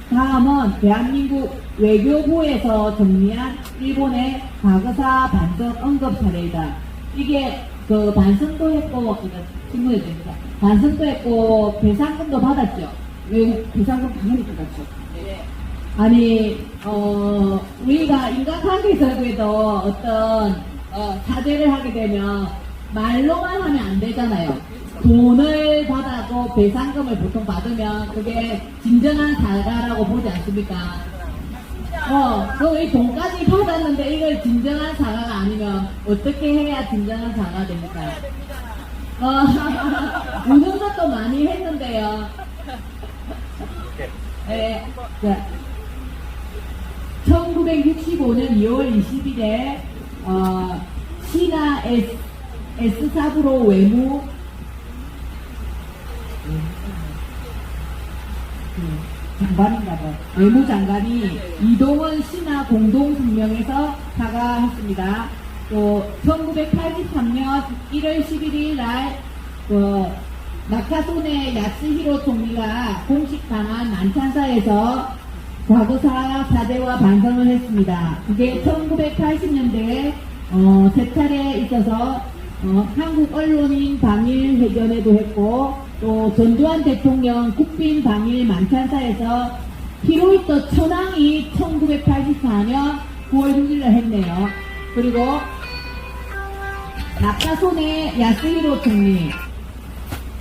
다음은 대한민국 외교부에서 정리한 일본의 과거사 반성 언급 사례이다. 이게 그 반성도 했고, 신문에 됩니다. 반성도 했고 배상금도 받았죠. 배상금 당연히 받았죠. 네. 아니 우리가 인간관계에서도 어떤 사죄를 하게 되면 말로만 하면 안 되잖아요. 돈을 받아도 배상금을 보통 받으면 그게 진정한 사과라고 보지 않습니까? 이 돈까지 받았는데 이걸 진정한 사과가 아니면 어떻게 해야 진정한 사과가 됩니까? 웃는 것도 많이 했는데요. 네. 1965년 2월 20일에 시나 S사부로 외무장관이 이동원 신화 공동성명에서 사과했습니다. 또 1983년 1월 11일 날 나카소네 야스히로 총리가 공식 방한 난탄사에서 과거사 사죄와 반성을 했습니다. 그게 1980년대에 세 차례 있어서 한국 언론인 방일 회견에도 했고 또 전두환 대통령 국빈 방일 만찬사에서 히로히토 천황이 1984년 9월 6일날 했네요. 그리고 나카소네 야스히로 총리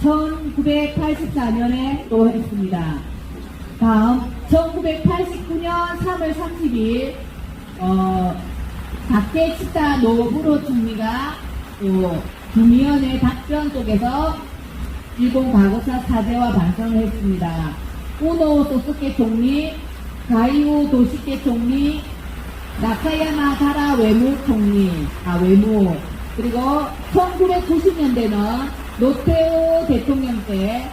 1984년에 또 했습니다. 다음 1989년 3월 30일 다케시타 노부로 총리가 또 구미연의 답변 속에서 일본 과거사 사죄와 반성을 했습니다. 우노 소스케 총리, 가이오 도시케 총리, 나카야마 가라 외무 총리, 외무. 그리고 1990년대는 노테오 대통령 때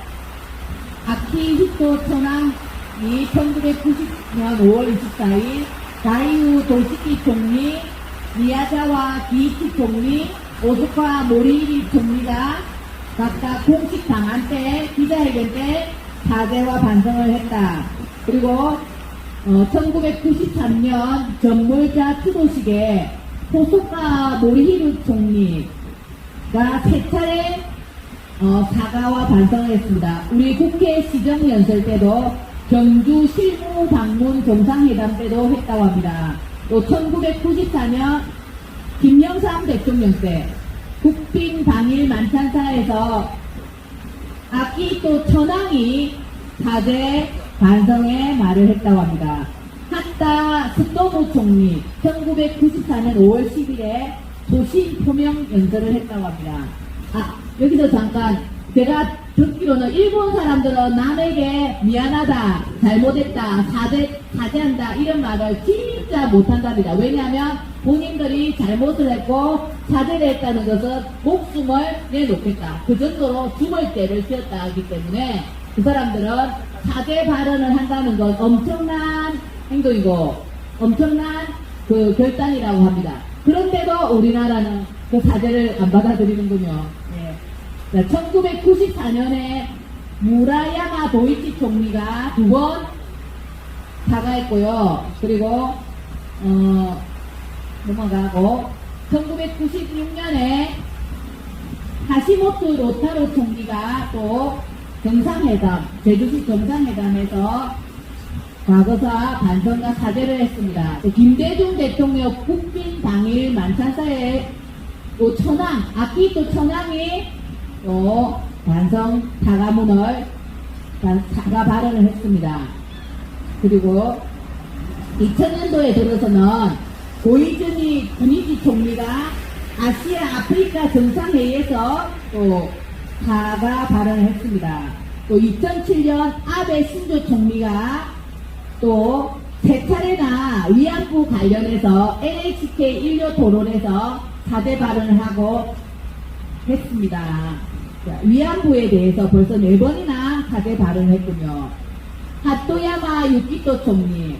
아키히토 천황이 1990년 5월 24일, 가이우 도시키 총리, 미야자와 기이치 총리, 오스카 모리이리 총리가 각각 공식 방한 때 기자회견 때 사죄와 반성을 했다. 그리고 1993년 전몰자 추도식에 호소카 모리히루 총리가 세 차례 사과와 반성을 했습니다. 우리 국회 시정연설 때도 경주 실무 방문 정상회담 때도 했다고 합니다. 또 1994년 김영삼 대통령 때 국빈 방일 만찬사에서 아키히토 천황이 사죄 반성의 말을 했다고 합니다. 하타 스토무 총리 1994년 5월 10일에 소신 표명 연설을 했다고 합니다. 여기서 잠깐 제가 듣기로는 일본 사람들은 남에게 미안하다, 잘못했다, 사죄한다 이런 말을 진짜 못한답니다. 왜냐하면 본인들이 잘못을 했고 사죄를 했다는 것은 목숨을 내놓겠다. 그 정도로 죽을 죄를 지었다 하기 때문에 그 사람들은 사죄 발언을 한다는 건 엄청난 행동이고 엄청난 그 결단이라고 합니다. 그런데도 우리나라는 그 사죄를 안 받아들이는군요. 예. 1994년에 무라야마 도이치 총리가 2번 사과했고요. 그리고 넘어가고 1996년에 하시모토 로타로 총리가 또 정상회담, 제주시 정상회담에서 과거사 반성과 사죄를 했습니다. 김대중 대통령 국빈 당일 만찬사에 또 천황, 아키히토 천황이 또 반성 사과문을 사과 발언을 했습니다. 그리고 2000년도에 들어서는 고이즈미 구니지 총리가 아시아 아프리카 정상회의에서 또 사과 발언을 했습니다. 또 2007년 아베 신조 총리가 또 세 차례나 위안부 관련해서 NHK 1료 토론에서 사죄 발언을 하고 했습니다. 자, 위안부에 대해서 벌써 4번이나 사죄 발언을 했군요. 하토야마 유키토 총리,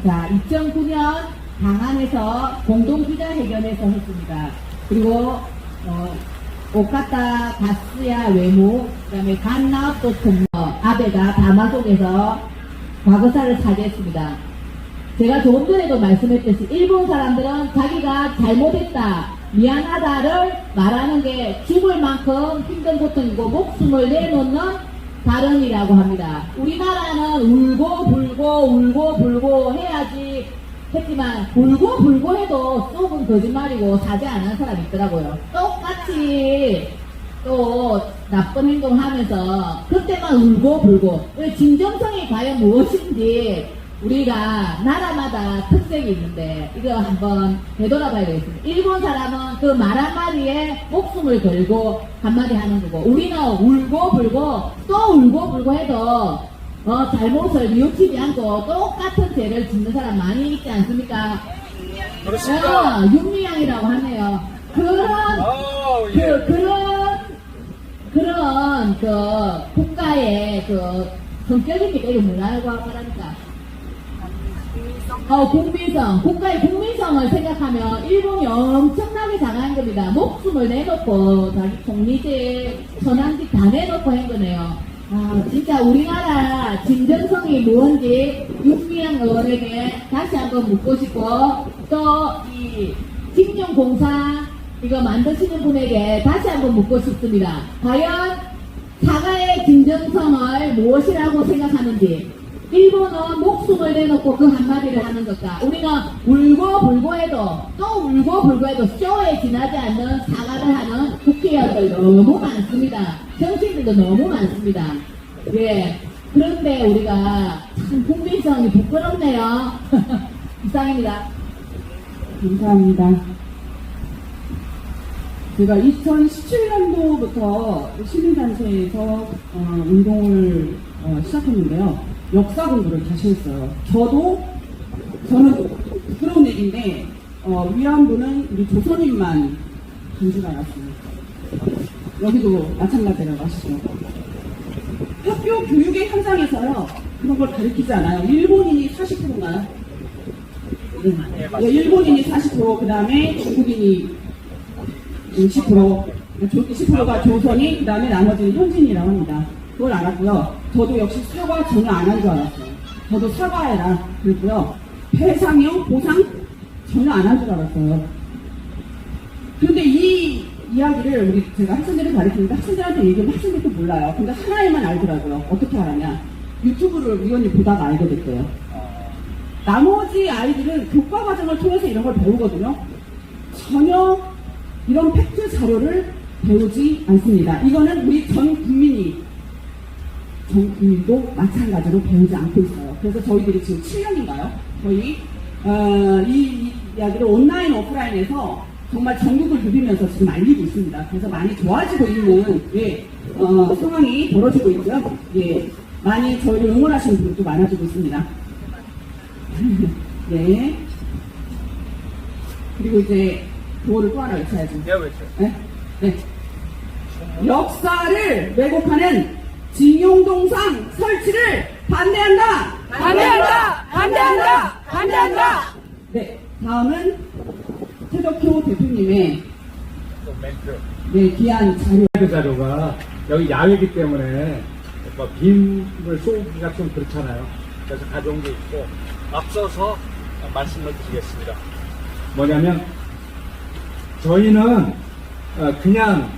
자, 2009년 방한에서 공동기자회견에서 했습니다. 그리고 오카타 가스야 외무, 그 다음에 간나오토 총리, 아베가 담화속에서 과거사를 사죄했습니다. 제가 조금 전에도 말씀했듯이 일본 사람들은 자기가 잘못했다, 미안하다를 말하는 게 죽을 만큼 힘든 고통이고 목숨을 내놓는 발언이라고 합니다. 우리나라는 울고 불고 해야지 했지만 울고 불고 해도 속은 거짓말이고 사죄 안 하는 사람이 있더라고요. 똑같이 또 나쁜 행동하면서 그때만 울고 불고. 진정성이 과연 무엇인지 우리가 나라마다 특색이 있는데 이거 한번 되돌아봐야 되겠습니다. 일본 사람은 그 말 한마디에 목숨을 걸고 한마디 하는 거고 우리는 울고 불고 또 울고 불고 해도 잘못을 뉘우치지 않고 똑같은 죄를 짓는 사람 많이 있지 않습니까? 그렇습니다. 윤미향이라고 하네요. 그런 국가의 성격입니까? 이거 뭐라고 하니까? 국민성. 국가의 국민성을 생각하면 일본이 엄청나게 잘하는 겁니다. 목숨을 내놓고 자기 총리직, 천황직 다 내놓고 한 거네요. 진짜 우리나라 진정성이 무언지 윤미향 의원에게 다시 한번 묻고 싶고 또 이 직영공사 이거 만드시는 분에게 다시 한번 묻고 싶습니다. 과연 사과의 진정성을 무엇이라고 생각하는지. 일본은 목숨을 내놓고 그 한마디를 하는 것과 우리는 울고불고해도 또 울고불고해도 쇼에 지나지 않는 사과를 하는 국회의원들 너무 많습니다. 정치인들도 너무 많습니다. 예. 그런데 우리가 참 국민성이 부끄럽네요. 이상입니다. 감사합니다. 제가 2017년도부터 시민단체에서 운동을 시작했는데요. 역사 공부를 다시 했어요. 저는 부끄러운 얘기인데 위안부는 우리 조선인만 간 줄 알았어요. 여기도 마찬가지라고 하시죠. 학교 교육의 현장에서요 그런 걸 가르치지 않아요. 일본인이 40%인가요? 네, 일본인이 40%, 그 다음에 중국인이 10%가 조선이, 그 다음에 나머지는 현지인이라고 합니다. 그걸 알았고요. 저도 역시 사과 전혀 안 한 줄 알았어요. 저도 사과해라 그랬고요. 배상형 보상 전혀 안 한 줄 알았어요. 그런데 이 이야기를 제가 학생들을 가르치는데 학생들한테 얘기하면 학생들도 몰라요. 근데 하나에만 알더라고요. 어떻게 알았냐? 유튜브를 우연히 보다가 알게 됐대요. 나머지 아이들은 교과 과정을 통해서 이런 걸 배우거든요. 전혀 이런 팩트 자료를 배우지 않습니다. 이거는 우리 전 국민도 마찬가지로 배우지 않고 있어요. 그래서 저희들이 지금 7년인가요? 거의 이 이야기를 온라인, 오프라인에서 정말 전국을 누비면서 지금 알리고 있습니다. 그래서 많이 좋아지고 있는 상황이 벌어지고 있고요. 예, 많이 저희를 응원하시는 분들도 많아지고 있습니다. 네. 그리고 이제 구호를 또 하나 외쳐야죠. 네? 네. 역사를 왜곡하는 징용동상 설치를 반대한다! 반대한다! 반대한다! 반대한다! 네. 다음은 최덕효 대표님의 네, 귀한 자료. 그 자료가 여기 야외이기 때문에 뭐 빔을 쏘기가 좀 그렇잖아요. 그래서 가져온 게 있고 앞서서 말씀을 드리겠습니다. 뭐냐면 저희는 그냥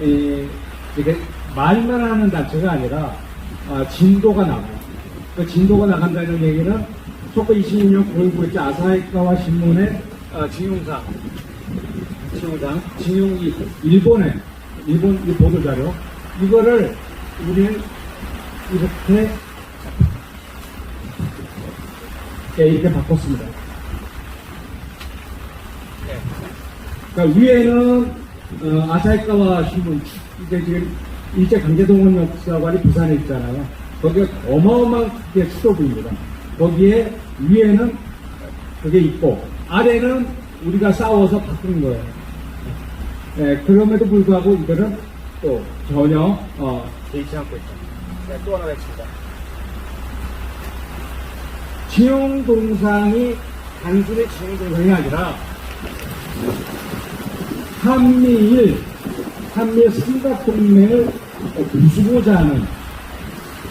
이렇게 말만 하는 단체가 아니라 진도가 나가요. 그 진도가 나간다는 얘기는 1926년 9.19 아사히카와 신문의 징용이 일본 이 보도자료 이거를 우리는 이렇게 바꿨습니다. 그러니까 위에는 아사히카와 신문 이게 지금 일제 강제동원 역사관이 부산에 있잖아요. 거기가 어마어마하게 수도부입니다. 거기에 위에는 그게 있고 아래는 우리가 싸워서 바꾼 거예요. 그럼에도 불구하고 이거는 또 전혀 개의치 않고 있다. 또 하나 뵙습니다. 징용동상이 단순히 징용동상이 아니라 한미일 삼각동맹을 부수고자 하는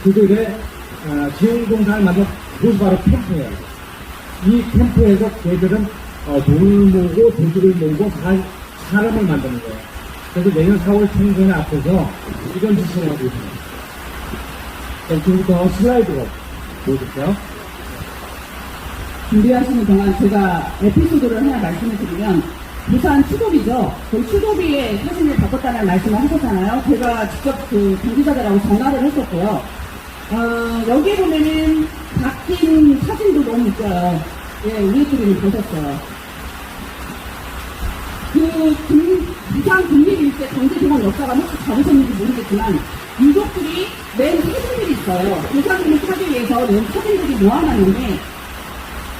그들의 징용동상을 만든 그것이 바로 캠프예요. 이 캠프에서 걔들은 돈을 모으고 도둑을 모으고 사람을 만드는 거예요. 그래서 내년 4월 총선에 앞서서 이런 짓을 하고 있습니다. 지금부터 슬라이드로 보여줄게요. 준비하시는 동안 제가 에피소드를 하나 말씀을 드리면 부산 추도비죠. 그 추도비의 사진을 바꿨다는 말씀을 하셨잖아요. 제가 직접 그 관계자들하고 전화를 했었고요. 여기에 보면은 바뀐 사진도 너무 있어요. 예, 우리들이 보셨어요. 부산 국립일대 강제동원 역사가 혹시 잡으셨는지 모르겠지만 유족들이 낸 사진들이 있어요. 부산을 하기 위해서 낸 사진들이 모아놨는데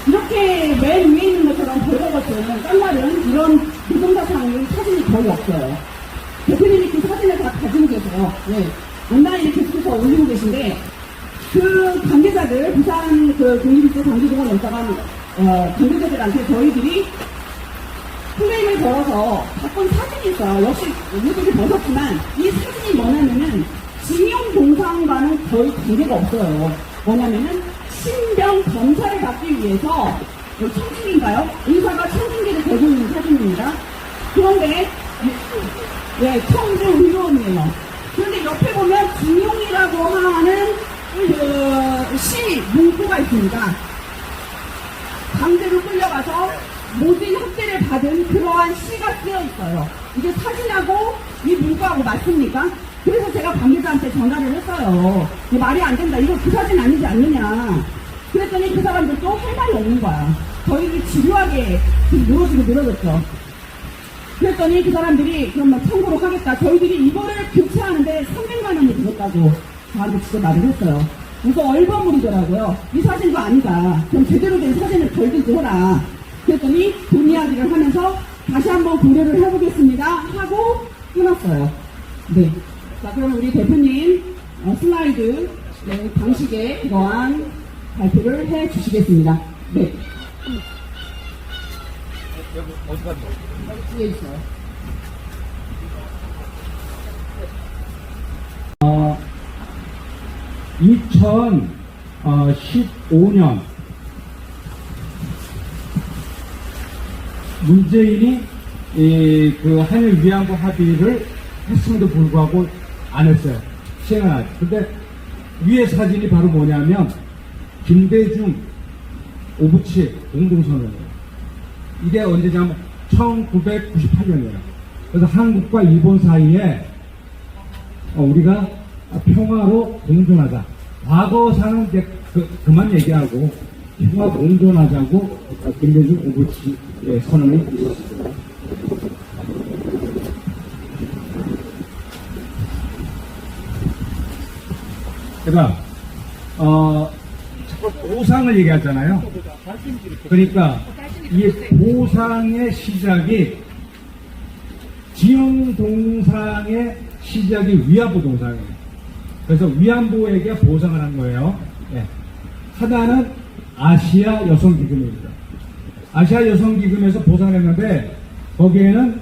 이렇게 맨 위에 있는 것처럼 벌거벗은 깐말은 이런 노동자상의 사진이 거의 없어요. 대표님이 그 사진을 다 가지고 계세요. 네. 온라인에 계속해서 올리고 계신데 그 관계자들, 부산 그 국립일대 강제동원 역사관 관계자들한테 저희들이 플레임을 걸어서 바꾼 사진이 있어요. 역시 우리들이 벗었지만 이 사진이 뭐냐면은 징용동상과는 거의 관계가 없어요. 뭐냐면은 신병 검사를 받기 위해서 청진기인가요? 의사가 청진기를 들고 있는 사진입니다. 그런데 네, 청주 의료원이에요. 그런데 옆에 보면 진용이라고 하는 시 문구가 있습니다. 강제로 끌려가서 모든 학대를 받은 그러한 시가 쓰여 있어요. 이게 사진하고 이 문구하고 맞습니까? 그래서 제가 관계자한테 전화를 했어요. 이게 말이 안 된다. 이거 그 사진 아니지 않느냐. 그랬더니 그 사람들도 할 말이 없는 거야. 저희를 집요하게 늘어졌죠. 그랬더니 그 사람들이 그러면 청구로 하겠다. 저희들이 이거를 교체하는데 300만 원이 들었다고 저한테 진짜 말을 했어요. 그래서 얼버무리더라고요. 이 사진도 아니다. 그럼 제대로 된 사진을 걸든지 해라. 그랬더니 돈 이야기를 하면서 다시 한번 고려를 해보겠습니다 하고 끊었어요. 네. 자, 그럼 우리 대표님 슬라이드 네, 방식의 그러한 발표를 해 주시겠습니다. 네. 여기 어디 갔노? 뒤에 있어요. 2015년 문재인이 그 한일 위안부 합의를 했음에도 불구하고 안 했어요. 시행을 안 했어요. 근데 위에 사진이 바로 뭐냐면 김대중 오부치 공동선언이에요. 이게 언제냐면 1998년이에요. 그래서 한국과 일본 사이에 우리가 평화로 공존하자. 과거사는 이제 그만 얘기하고 평화 공존하자고 김대중 오부치 선언이 있었습니다. 제가 자꾸 보상을 얘기하잖아요. 그러니까 이 보상의 시작이 지형동상의 시작이 위안부 동상이에요. 그래서 위안부에게 보상을 한 거예요. 네. 하나는 아시아 여성기금입니다. 아시아 여성기금에서 보상을 했는데 거기에는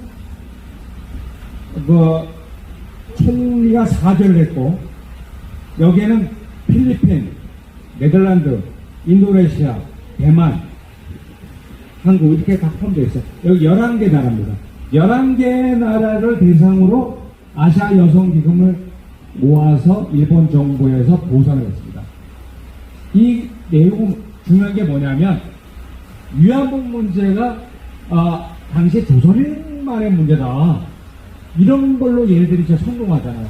총리가 사죄를 했고 여기에는 필리핀, 네덜란드, 인도네시아, 대만, 한국 이렇게 다 포함되어 있어요. 여기 11개 나라입니다. 11개 나라를 대상으로 아시아 여성기금을 모아서 일본 정부에서 보상을 했습니다. 이 내용 중요한 게 뭐냐면 위안부 문제가 당시 조선인만의 문제다. 이런 걸로 얘네들이 진짜 성공하잖아요.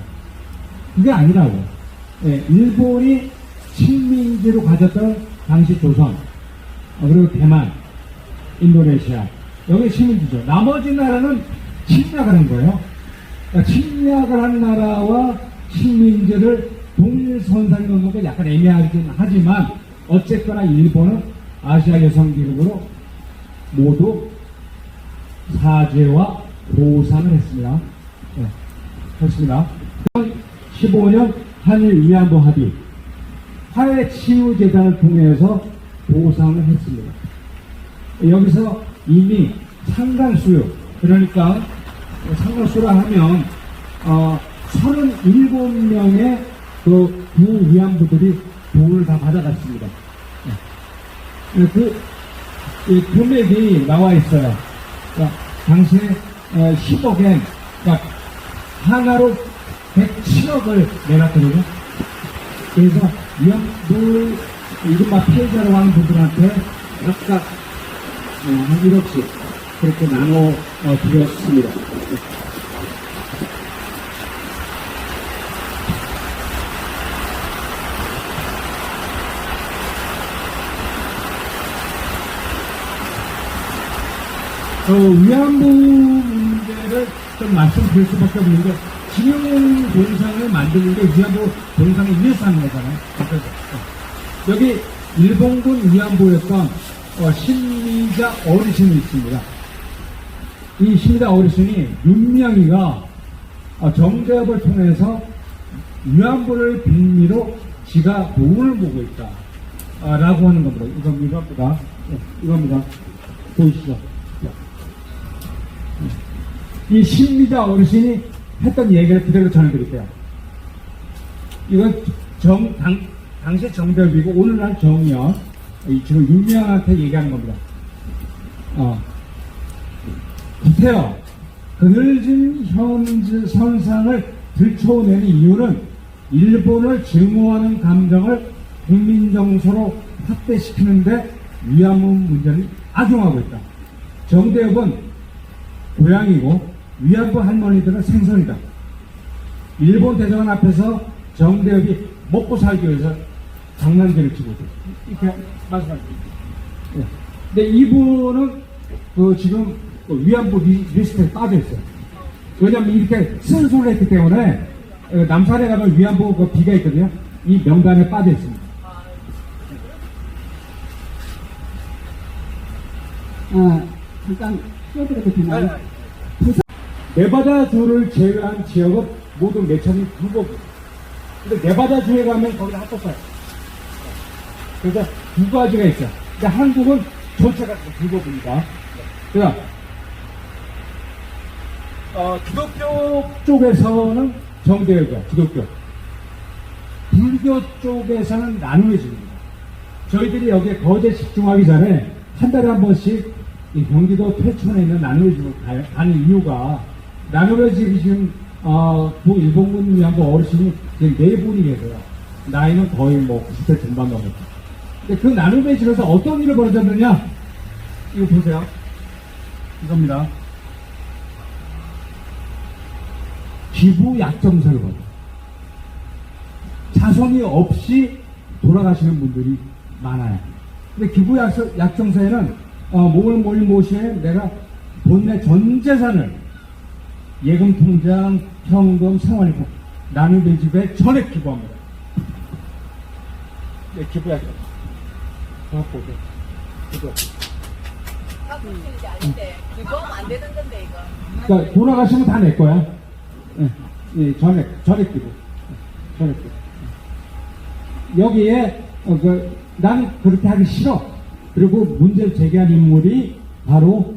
그게 아니라고. 네, 일본이 식민지로 가졌던 당시 조선, 그리고 대만, 인도네시아, 여기 식민지죠. 나머지 나라는 침략을 한 거예요. 그러니까 침략을 한 나라와 식민지를 동일선상에 놓는 게 약간 애매하긴 하지만 어쨌거나 일본은 아시아 여성기금으로 모두 사죄와 보상을 했습니다. 네, 했습니다. 15년 한일 위안부 합의 화해치유재단을 통해서 보상을 했습니다. 여기서 이미 상당수요. 그러니까 상당수라 하면 37명의 그 구 위안부들이 돈을 다 받아갔습니다. 그 금액이 나와 있어요. 그러니까 당시에 10억엔 그러니까 하나로 107억을 내놨거든요. 그래서 위안부 이른바 피해자로 하는 분들한테 각각 한 1억씩 그렇게 나눠 드렸습니다. 위안부 문제를 좀 말씀드릴 수밖에 없는데 진영 동상을 만드는 게 위안부 동상에 의해서 하는 거잖아요. 여기 일본군 위안부였던 신미자 어르신이 있습니다. 이 신미자 어르신이 윤명이가 정재협을 통해서 위안부를 빌미로 지가 돈을 보고 있다 라고 하는 겁니다. 이겁니다. 보이시죠? 이 신미자 어르신이 했던 얘기를 그대로 전해드릴게요. 이건 당시 정대협이고 오늘날 정의연 지금 윤명한테 얘기하는 겁니다. 구태여 그늘진 현상을 들춰내는 이유는 일본을 증오하는 감정을 국민정서로 확대시키는데 위안부 문제를 악용하고 있다. 정대협은 고향이고 위안부 할머니들은 생선이다. 일본 대사관 앞에서 정대협이 먹고 살기 위해서 장난질을 치고 있다. 이렇게 말씀하십니다. 예. 근데 이분은 지금 위안부 리스트에 빠져 있어요. 왜냐면 이렇게 쓴소리를 했기 때문에 남산에 가면 위안부 비가 있거든요. 이 명단에 빠져 있습니다. 잠깐 끼어들어도 되나요? 네바다주를 제외한 지역은 모두 매천이 불법이에요. 근데 네바다주에 가면 거기다 합법화요. 그래서 두 가지가 있어요. 근데 한국은 전체가 불법입니다. 그래서 기독교 쪽에서는 정대회가 기독교, 불교 쪽에서는 나누어집니다. 저희들이 여기에 거제 집중하기 전에 한 달에 한 번씩 이 경기도 퇴천에 있는 나누어집을 가는 이유가 나누어집이 지금 일본군 위안부 어르신이 지금 4분이 계세요. 나이는 거의 90대 중반 넘었죠. 근데 그 나누어집에서 어떤 일을 벌어졌느냐? 이거 보세요. 이겁니다. 기부 약정서를 받아요. 자손이 없이 돌아가시는 분들이 많아요. 근데 기부 약정서에는 모시에 내가 본인의 전 재산을 예금 통장, 현금, 생활이고 나누는 집에 전액 기부합니다. 네, 기부 약정. 보세요. 기부. 기부하면 안 되는 건데 이거. 그러니까 돌아가시면 다 내 거야. 예, 전액 기부. 전액 기부. 여기에, 난 그렇게 하기 싫어. 그리고 문제를 제기한 인물이 바로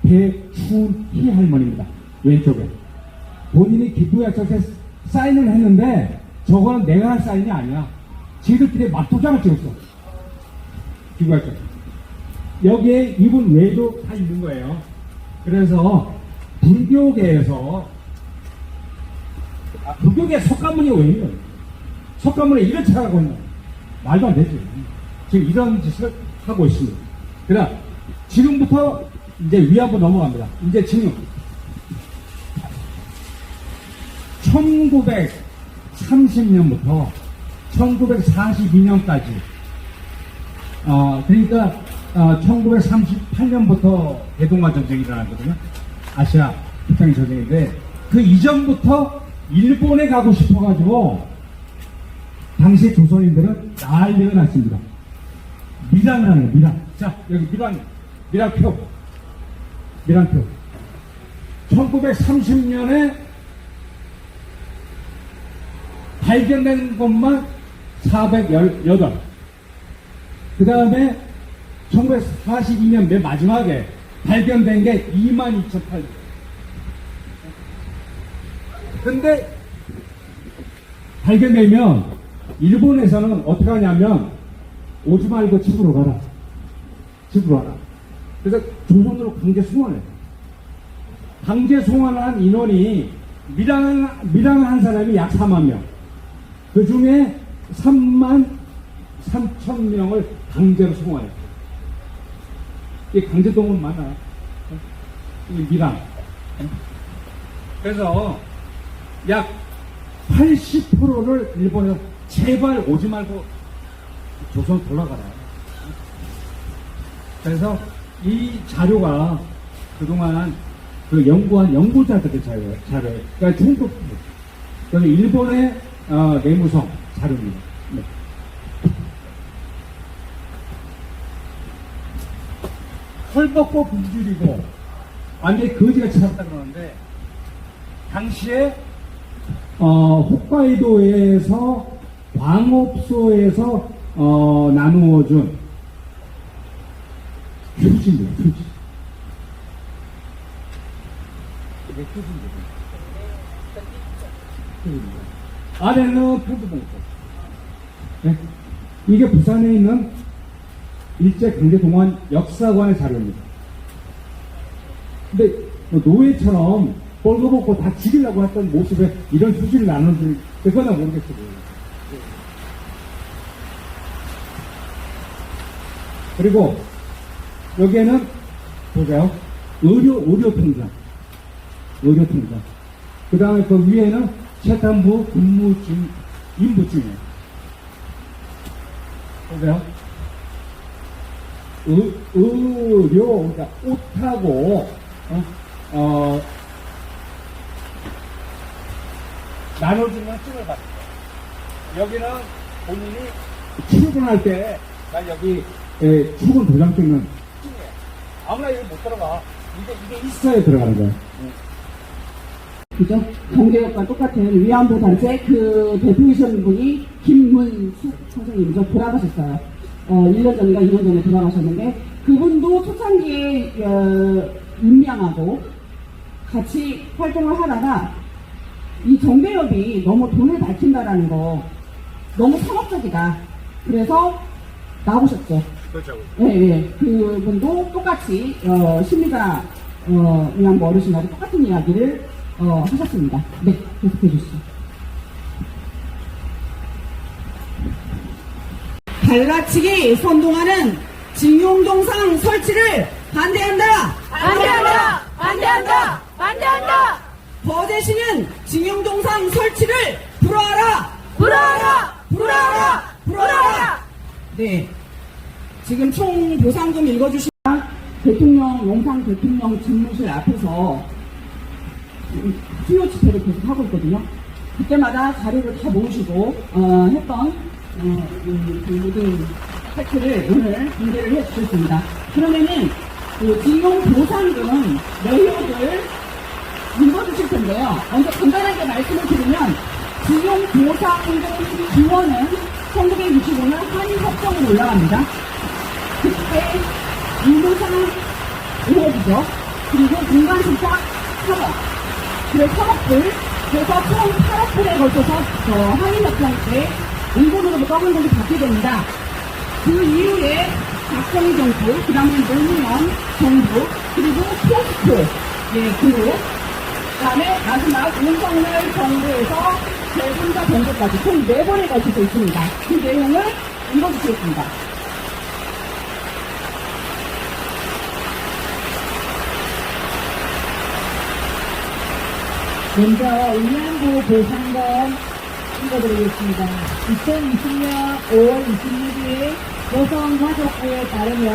배춘희 할머니입니다. 왼쪽에. 본인이 기부약속에 사인을 했는데, 저거는 내가 한 사인이 아니야. 지들끼리 막 도장을 찍었어. 기부약속. 여기에 이분 외에도 다 있는 거예요. 그래서, 불교계에서, 불교계 석가모니 왜 있는 거예요? 석가모니 이런 차라고 있는 거예요. 말도 안 되지. 지금 이런 짓을 하고 있습니다. 그러나 지금부터 이제 위안부 넘어갑니다. 이제 지금 1930년부터 1942년까지 그러니까 1938년부터 대동아 전쟁이 일어나거든요. 아시아 북한의 전쟁인데 그 이전부터 일본에 가고 싶어가지고 당시 조선인들은 난리가 났습니다. 밀항을 하는 거예요, 밀항. 자, 여기 밀항표. 1930년에 발견된 것만 418. 그 다음에 1942년 맨 마지막에 발견된 게 22,800. 근데 발견되면 일본에서는 어떻게 하냐면 오지 말고 집으로 가라. 그래서 조선으로 강제 송환해요. 강제 송환한 인원이 밀항을 한 사람이 약 4만 명. 그 중에 3만 3천 명을 강제로 송환해요. 이 강제동원 많아요. 이 밀항. 그래서 약 80%를 일본에서 제발 오지 말고 조선 돌아가라. 그래서 이 자료가 그동안 그 연구한 연구자들의 자료예요. 그러니까 중국, 그래서 일본의 내무성 자료입니다. 네. 헐벗고 굶주리고 완전히 거지같이 살았다 그러는데 당시에 홋카이도에서 광업소에서 나누어준 표지입니다. 표지. 이게 표지입니다. 아래는 표지봉투. 네? 이게 부산에 있는 일제 강제 동원 역사관의 자료입니다. 근데 노예처럼 벌거벗고 다 죽이려고 했던 모습에 이런 수지를 나누는지 그거는 모르겠어요. 그리고 여기에는 보세요. 의료통장. 그 다음에 그 위에는 재판부 근무증, 인부증이에요. 보세요. 의료, 그러니까 옷하고, 나눠주면 증을 받는 거예요. 여기는 본인이 출근할 때, 난 여기 출근 도장증은 증이에요. 아무나 여기 못 들어가. 이게 있어야 들어가는 거예요. 그죠? 정계역과 똑같은 위안부 단체 그 대표이신 분이 김문숙 선생님이죠. 돌아가셨어요. 1년 전인가 2년 전에 돌아가셨는데 그분도 초창기에 임명하고 같이 활동을 하다가 이 정배협이 너무 돈을 밝힌다라는 거 너무 상업적이다. 그래서 나오셨죠. 그렇죠. 예. 그분도 똑같이 심리가 위안부 어르신하고 똑같은 이야기를 하셨습니다. 네, 계속해 주시죠. 갈라치기 선동하는 징용동상 설치를 반대한다. 반대한다! 반대한다! 반대한다! 거제시는 징용동상 설치를 불허하라. 불어라! 불어라! 불어라! 네. 지금 총 보상 좀 읽어주시면 대통령, 용산 대통령 집무실 앞에서 수요 집회를 계속 하고 있거든요. 그때마다 자료를 다 모으시고, 했던, 그 모든 팩트를 오늘 공개를 해 주셨습니다. 그러면은, 징용 보상금 내역을 읽어주실 텐데요. 먼저 간단하게 말씀을 드리면, 징용 보상금 기원은 1965년 한일협정으로 올라갑니다. 그때 인도상 5억이죠. 그리고 공간신탁 3억. 그래서 3억불, 그래서 총 8억불에 걸쳐서 한일협정 때 일본으로부터 검은 돈이 받게 됩니다. 그 이후에 박정희 정부, 그 다음에 노무현 정부, 그리고 포스트, 그룹, 그 다음에 마지막 윤석열 정부에서 제3자 정부까지 총 4번에 걸쳐서 있습니다. 그 내용을 읽어주시겠습니다. 먼저 위안부 보상금 읽어드리겠습니다. 2020년 5월 26일 여성가족부에 따르면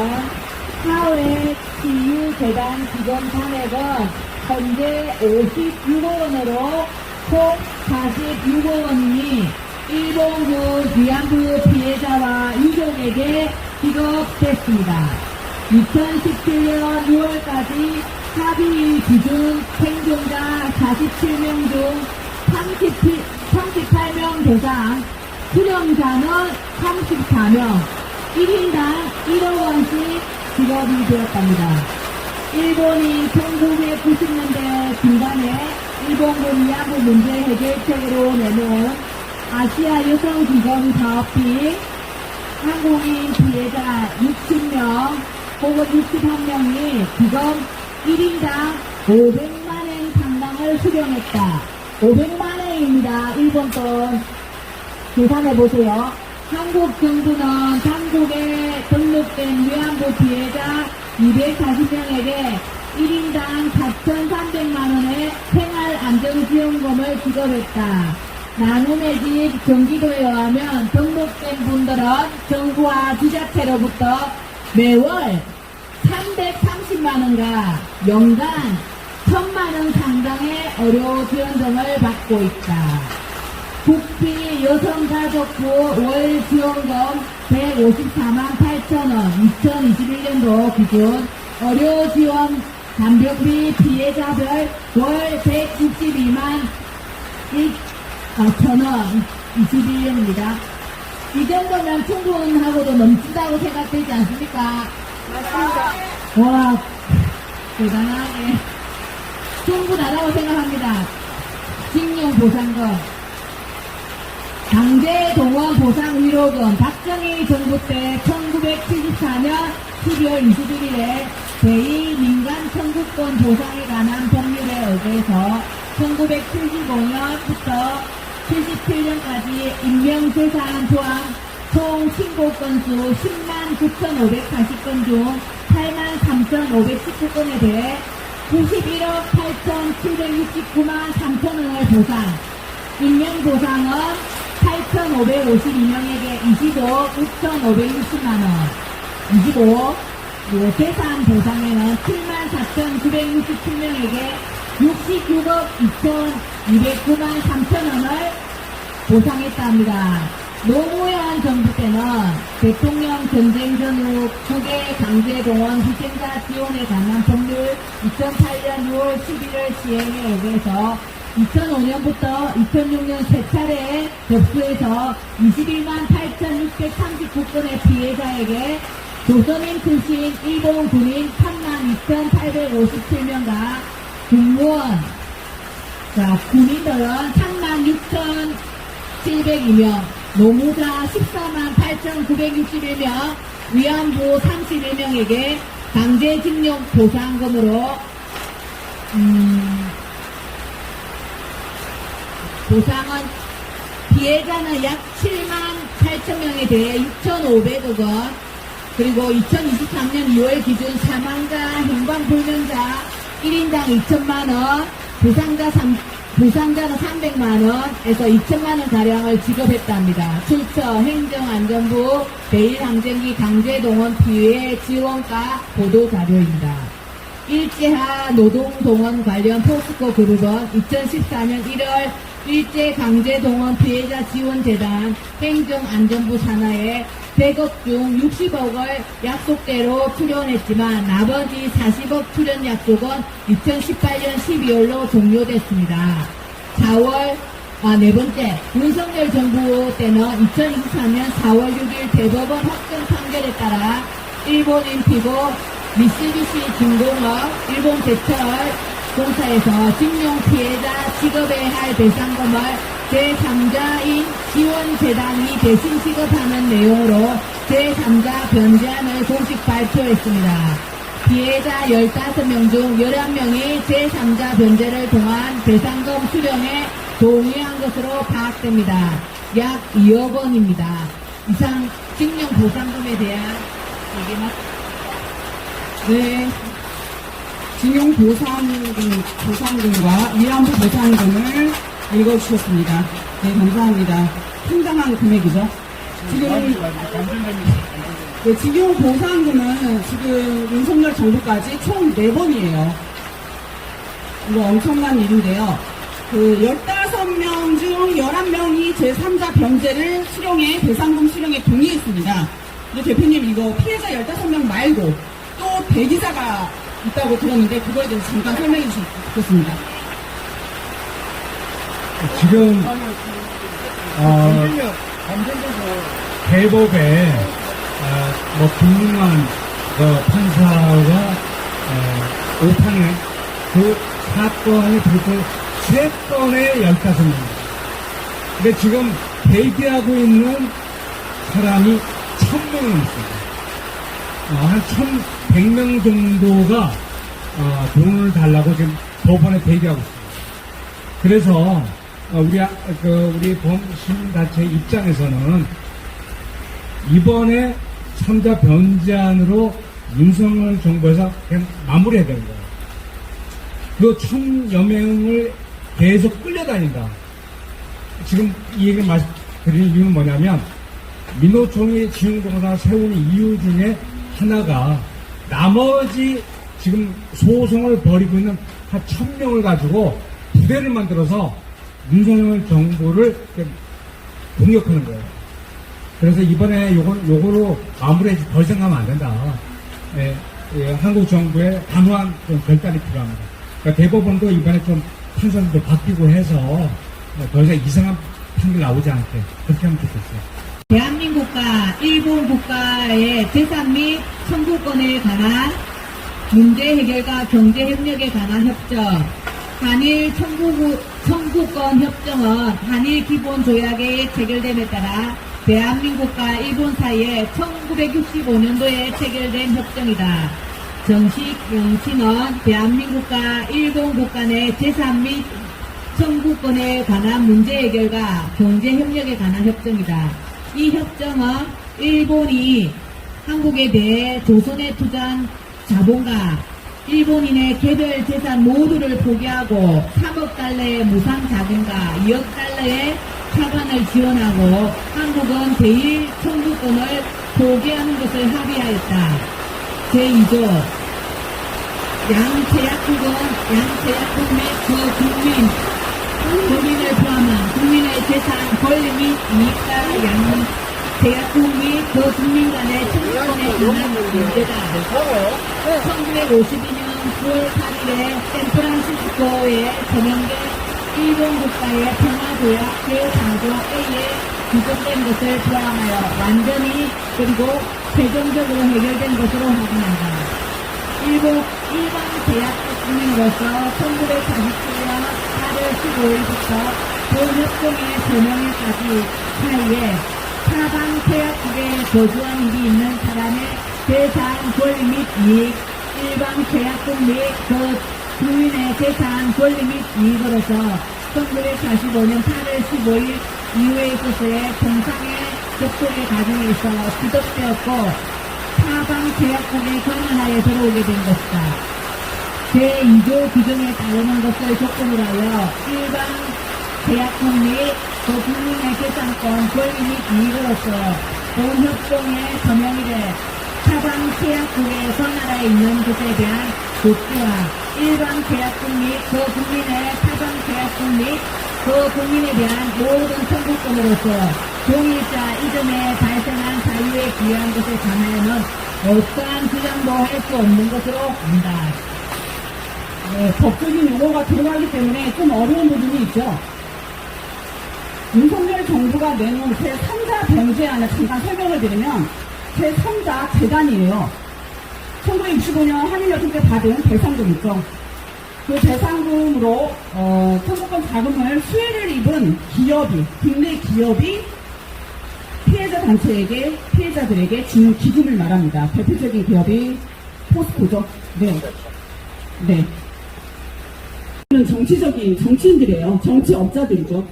사회치유재단 지원 잔액은 현재 56억 원으로 총 46억 원이 일본군 위안부 피해자와 유족에게 지급됐습니다. 2017년 6월까지 합의 기준 생존자 47명 중 38명 대상, 수령자는 34명, 1인당 1억 원씩 지급이 되었답니다. 일본이 1990년대 중반에 일본군 위안부 문제 해결책으로 내놓은 아시아 여성기금 사업비 한국인 피해자 60명 혹은 61명이 지금 1인당 500만엔 상당을 수령했다. 500만엔입니다. 일본 돈 계산해보세요. 한국 정부는 당국에 등록된 위안부 피해자 240명에게 1인당 4,300만원의 생활안정지원금을 지급했다. 나눔의 집 경기도에 의하면 등록된 분들은 정부와 지자체로부터 매월 330만원과 연간 1,000만원 상당의 의료 지원 등을 받고 있다. 국비 여성가족부 월 지원금 154만 8천원 2021년도 기준 의료 지원 간병비 피해자별 월 162만 1천원 21년입니다. 이 정도면 충분하고도 넘친다고 생각되지 않습니까? 맞습니다. 와, 대단하네. 충분하다고 생각합니다. 징용 보상금, 강제 동원 보상 위로금, 박정희 정부 때 1974년 12월 21일에 제2민간 청구권 보상에 관한 법률에 의해서 1975년부터 77년까지 인명재산 조항 총 신고 건수 10만 9,540건 중 8만 3,519건에 대해 91억 8,769만 3천원을 보상, 인명보상은 8,552명에게 25억 6,560만원, 25억, 그리고 재산 보상에는 74,967명에게 66억 2,209만 3천원을 보상했다 합니다. 노무현 정부 때는 대통령 전쟁 전후 국외 강제동원 희생자 지원에 관한 법률 2008년 6월 11일 시행에 의해서 2005년부터 2006년 세 차례에 접수해서 21만 8,639건의 피해자에게 조선인 출신 일본 군인 32,857명과 군무원, 군인들은 36,702명, 노무자 14만 8,961명, 위안부 31명에게 강제징용 보상금으로 보상은 피해자는 약 7만 8천명에 대해 6,500억 원, 그리고 2023년 2월 기준 사망자, 행방불명자 1인당 2천만원, 부상자는 300만원에서 2천만원 가량을 지급했답니다. 출처 행정안전부 제1항쟁기 강제동원 피해 지원과 보도자료입니다. 일제하 노동동원 관련 포스코 그룹은 2014년 1월 일제 강제동원 피해자 지원재단 행정안전부 산하에 100억 중 60억을 약속대로 출연했지만 나머지 40억 출연 약속은 2018년 12월로 종료됐습니다. 4월, 네 번째, 윤석열 정부 때는 2024년 4월 6일 대법원 확정 판결에 따라 일본인 피고 미쓰비시 중공업 일본 제철 공사에서 징용 피해자 지급해야 할 배상금을 제3자인 지원재단이 대신 지급하는 내용으로 제3자 변제안을 공식 발표했습니다. 피해자 15명 중 11명이 제3자 변제를 통한 배상금 수령에 동의한 것으로 파악됩니다. 약 2억 원입니다. 이상 징용 보상금에 대한 얘기만. 네. 징용 보상금과 위안부 보상금을 읽어주셨습니다. 네, 감사합니다. 상당한 금액이죠. 지금, 네, 징용 보상금은 지금 윤석열 정부까지 총 4번이에요. 이거 엄청난 일인데요. 15명 중 11명이 제3자 변제를 수령해, 배상금 수령에 동의했습니다. 근데 대표님, 이거 피해자 15명 말고 또 대기자가 있다고 들었는데, 그거에 대해서 잠깐 설명해 주시면 좋겠습니다. 지금 대법에 김웅환 판사가 오판에 그 사건이 비롯해 3건에 15명. 근데 지금 대기하고 있는 사람이 1,000명이 있습니다. 한 1,100명 정도가 돈을 달라고 지금 법원에 대기하고 있습니다. 그래서 우리 범시민단체 입장에서는 이번에 3자 변제안으로 윤석열 정부에서 그냥 마무리해야 되는 거예요. 그 1,000여 명을 계속 끌려다닌다. 지금 이 얘기를 말씀드리는 이유는 뭐냐면, 민노총이 지용공사 세우는 이유 중에 하나가 나머지 지금 소송을 벌이고 있는 한 1,000명을 가지고 부대를 만들어서 윤석열 정부를 공격하는 거예요. 그래서 이번에 요거로 마무리해서 더 이상 가면 안 된다. 한국 정부의 단호한 결단이 필요합니다. 그러니까 대법원도 이번에 좀 판사들도 바뀌고 해서 더 이상 이상한 판결 나오지 않게 그렇게 하면 좋겠어요. 대한민국과 일본 국가의 재산 및 청구권에 관한 문제 해결과 경제 협력에 관한 협정, 한일 청구권 협정은 한일 기본 조약에 체결됨에 따라 대한민국과 일본 사이에 1965년도에 체결된 협정이다. 정식 명칭은 대한민국과 일본 국가 내 재산 및 청구권에 관한 문제 해결과 경제협력에 관한 협정이다. 이 협정은 일본이 한국에 대해 조선에 투자한 자본과 일본인의 개별 재산 모두를 포기하고 3억 달러의 무상 자금과 2억 달러의 차관을 지원하고 한국은 대일 청구권을 포기하는 것을 합의하였다. 제2조 양제약국은 및 국민을 포함한 국민의 재산, 권리 및 이익과 양제약국 및 국민 간의 청구권에 관한 문제다. 1952년 9월 8일에 샌프란시스코에 서명된 일본 국가의 평화조약 제4조 A에 규정된 것을 포함하여 완전히 그리고 최종적으로 해결된 것으로 확인한다. 일반 제약국 국민으로서 1947년 8월 15일부터 본 협정의 서명일까지 사이에 타방 제약국에 거주한 일이 있는 사람의 재산, 권리 및 이익, 일반 제약국 및 그 국민의 재산, 권리 및 이익으로서 1945년 8월 15일 이후에 있어서의 통상의 접촉의 과정에 있어 지적되었고 타방 제약국의 권한하에 들어오게 된 것이다. 제2조 규정에 따르는 것을 조건으로 하여 일반 제약국 및 그 국민의 재산권, 권리 및 이익으로서 본 협정의 서명일에 타방 제약국의 권한하에 있는 것에 대한 복지와 일반 제약국 및 그 국민의 타방 제약국 및 그 국민에 대한 모든 청구권으로서 동일자 이전에 발생한 사유에 기여한 것에 관하여는 어떠한 주장도 할 수 없는 것으로 본다. 네, 법적인 용어가 들어가기 때문에 좀 어려운 부분이 있죠. 윤석열 정부가 내놓은 제3자 변제안을 잠깐 설명을 드리면 제3자 재단이에요. 1965년 한일협정 때 받은 배상금 있죠. 그 배상금으로 청구권 자금을 수혜를 입은 기업이, 국내 기업이 피해자 단체에게, 피해자들에게 주는 기금을 말합니다. 대표적인 기업이 포스코죠. 네. 네. 정치적인 정치인들이에요. 정치업자들이죠.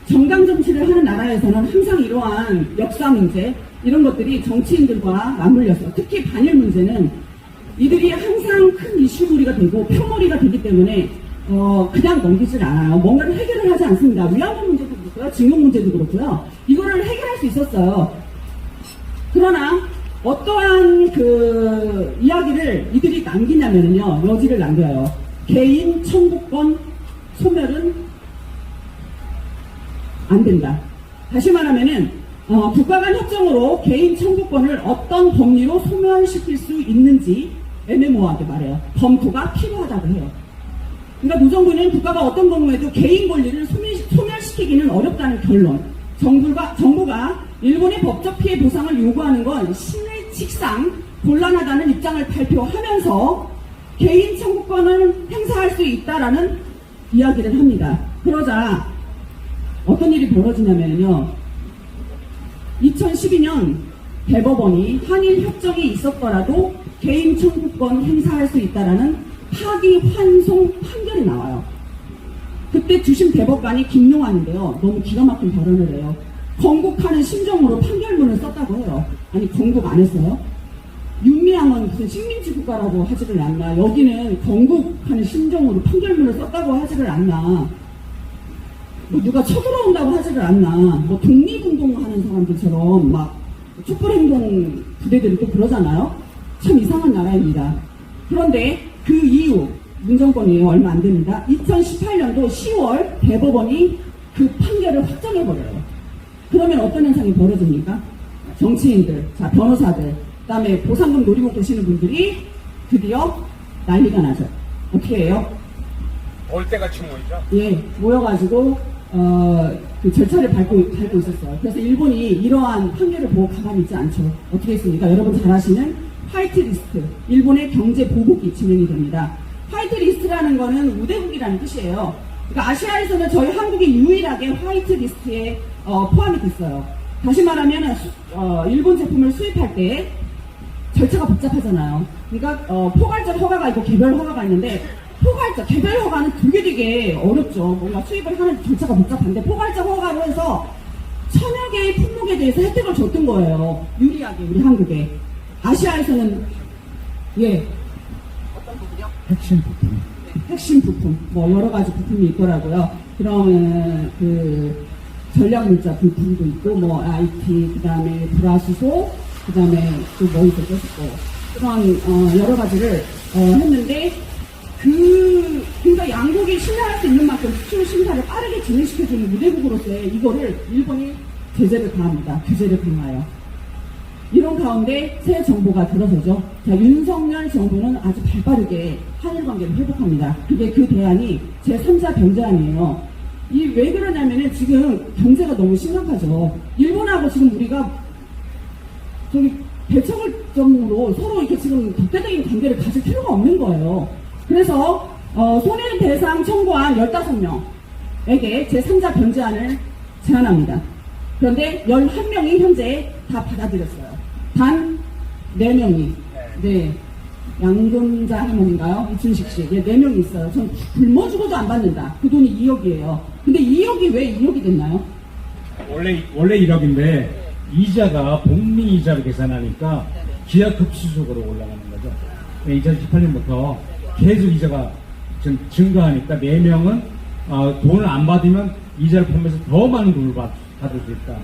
정당 정치를 하는 나라에서는 항상 이러한 역사 문제, 이런 것들이 정치인들과 맞물려서, 특히 반일 문제는 이들이 항상 큰 이슈거리가 되고 표몰이가 되기 때문에 그냥 넘기질 않아요. 뭔가를 해결을 하지 않습니다. 위안부 문제도 그렇고요. 징용 문제도 그렇고요. 이거를 해결할 수 있었어요. 그러나 어떠한 그 이야기를 이들이 남기냐면요. 여지를 남겨요. 개인 청구권 소멸은 안 된다. 다시 말하면은 국가 간 협정으로 개인 청구권을 어떤 법리로 소멸시킬 수 있는지 애매모호하게 말해요. 검토가 필요하다고 해요. 그러니까 노정부는 국가가 어떤 경우에도 개인 권리를 소멸시키기는 어렵다는 결론. 정부가 일본의 법적 피해 보상을 요구하는 건 신의칙상 곤란하다는 입장을 발표하면서 개인 청구권을 행사할 수 있다라는 이야기를 합니다. 그러자 어떤 일이 벌어지냐면요. 2012년 대법원이 한일 협정이 있었더라도 개인 청구권 행사할 수 있다라는 파기환송 판결이 나와요. 그때 주심 대법관이 김용환인데요. 너무 기가 막힌 발언을 해요. 건국하는 심정으로 판결문을 썼다고 해요. 아니 건국 안 했어요? 윤미향은 무슨 식민지 국가라고 하지를 않나. 여기는 건국하는 심정으로 판결문을 썼다고 하지를 않나. 뭐 누가 쳐들어온다고 하지를 않나. 뭐 독립운동하는 사람들처럼 막 촛불행동 부대들이 또 그러잖아요. 참 이상한 나라입니다. 그런데 그 이후 문정권이에요. 얼마 안 됩니다. 2018년도 10월 대법원이 그 판결을 확정해버려요. 그러면 어떤 현상이 벌어집니까? 정치인들, 자 변호사들, 그다음에 보상금 노리고 계시는 분들이 드디어 난리가 나죠. 어떻게 해요? 올때같이 모이죠? 예, 모여가지고 그 절차를 밟고 있었어요. 그래서 일본이 이러한 판결을 보고 가만히 있지 않죠. 어떻게 했습니까? 여러분 잘 아시는 화이트리스트, 일본의 경제 보복이 진행이 됩니다. 화이트리스트라는 거는 우대국이라는 뜻이에요. 그러니까 아시아에서는 저희 한국이 유일하게 화이트리스트에 포함이 됐어요. 다시 말하면 일본 제품을 수입할 때 절차가 복잡하잖아요. 그러니까 포괄적 허가가 있고 개별 허가가 있는데 포괄적, 개별 허가는 되게 어렵죠. 뭔가 수입을 하는 절차가 복잡한데 포괄적 허가로 해서 1000여 개의 품목에 대해서 혜택을 줬던 거예요. 유리하게 우리 한국에. 아시아에서는 예 어떤 부분이요? 핵심 부분. 핵심 부품, 뭐 여러 가지 부품이 있더라고요. 그런 그 전략 물자 부품도 있고, 뭐 IT, 그다음에 불화수소, 그다음에 또 뭐 있었죠? 그런 여러 가지를 했는데 그러니까 양국이 신뢰할 수 있는 만큼 수출 심사를 빠르게 진행시켜주는 무대국으로서의 이거를 일본이 제재를 가합니다. 규제를 강화해요. 이런 가운데 새 정부가 들어서죠. 자, 윤석열 정부는 아주 발빠르게 한일 관계를 회복합니다. 그게 그 대안이 제3자 병제안이에요. 이 왜 그러냐면은 지금 경제가 너무 심각하죠. 일본하고 지금 우리가 저기 배척을 점으로 서로 이렇게 지금 국대적인 관계를 가질 필요가 없는 거예요. 그래서 손해배상 청구한 15명에게 제3자 변제안을 제안합니다. 그런데 11명이 현재 다 받아들였어요. 단 4명이 네 양금자 할머니인가요? 이춘식 씨. 네 4명이 있어요. 전 굶어 죽어도 안 받는다. 그 돈이 2억이에요. 근데 2억이 왜 2억이 됐나요? 원래 1억인데 이자가 복리 이자로 계산하니까 기하급수적으로 올라가는 거죠. 2018년부터 계속 이자가 증가하니까 4명은 돈을 안 받으면 이자를 포함해서 더 많은 돈을 받을 수 있다.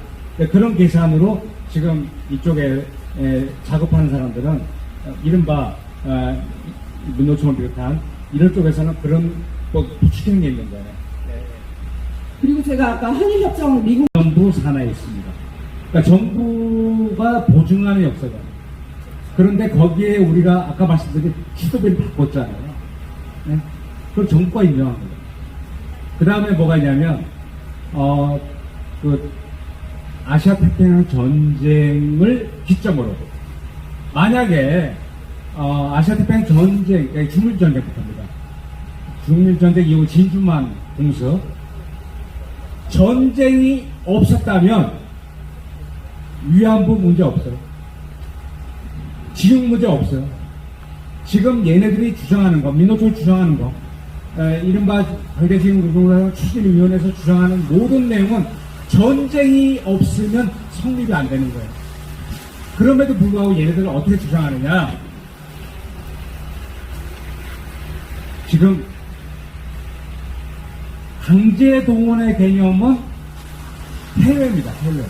그런 계산으로 지금 이쪽에 작업하는 사람들은 이른바 문노총을 비롯한 이런 쪽에서는 그런 부추기는 게 있는 거예요. 그리고 제가 아까 한일협정 미국 정부 산하에 있습니다. 그러니까 정부가 보증하는 역사가. 그런데 거기에 우리가 아까 말씀드린 수도비를 바꿨잖아요. 네? 그걸 정부가 인정한 거예요. 그 다음에 뭐가 있냐면, 아시아 태평양 전쟁을 기점으로, 만약에, 아시아 태평양 전쟁, 그러니까 중일전쟁부터입니다. 중일전쟁 이후 진주만 공습, 전쟁이 없었다면, 위안부 문제 없어요. 지역 문제 없어요. 지금 얘네들이 주장하는 거, 민노총이 주장하는 거, 이른바 강대지역노동을 추진위원회에서 주장하는 모든 내용은 전쟁이 없으면 성립이 안 되는 거예요. 그럼에도 불구하고 얘네들은 어떻게 주장하느냐? 지금 강제동원의 개념은 해외입니다. 해외.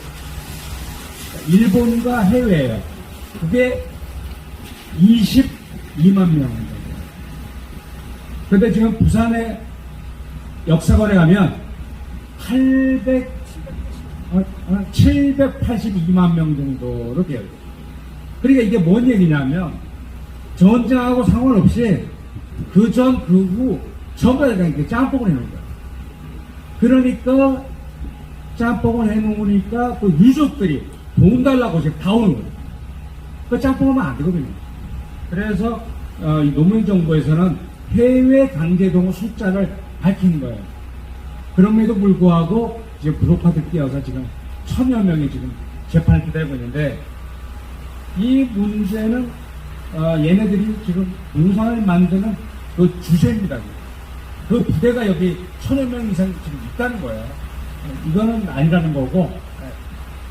일본과 해외예요. 그게 22만 명입니다. 그런데 지금 부산의 역사관에 가면 782만 명 정도로 되어 있어요. 그러니까 이게 뭔 얘기냐면 전쟁하고 상관없이 그 전, 그 후 전부 다 이렇게 짬뽕을 해놓은 거예요. 그러니까 짬뽕을 해놓으니까 그 유족들이 돈 달라고 지금 다 오는 거예요. 그 짬뽕하면 안 되거든요. 그래서 이 노무현 정부에서는 해외 강제동원 숫자를 밝힌 거예요. 그럼에도 불구하고 지금 부속파들 끼어서 지금 1000여 명이 지금 재판을 기다리고 있는데 이 문제는 얘네들이 지금 공산을 만드는 그 주제입니다. 그 부대가 여기 1000여 명 이상 지금 있다는 거예요. 이거는 아니라는 거고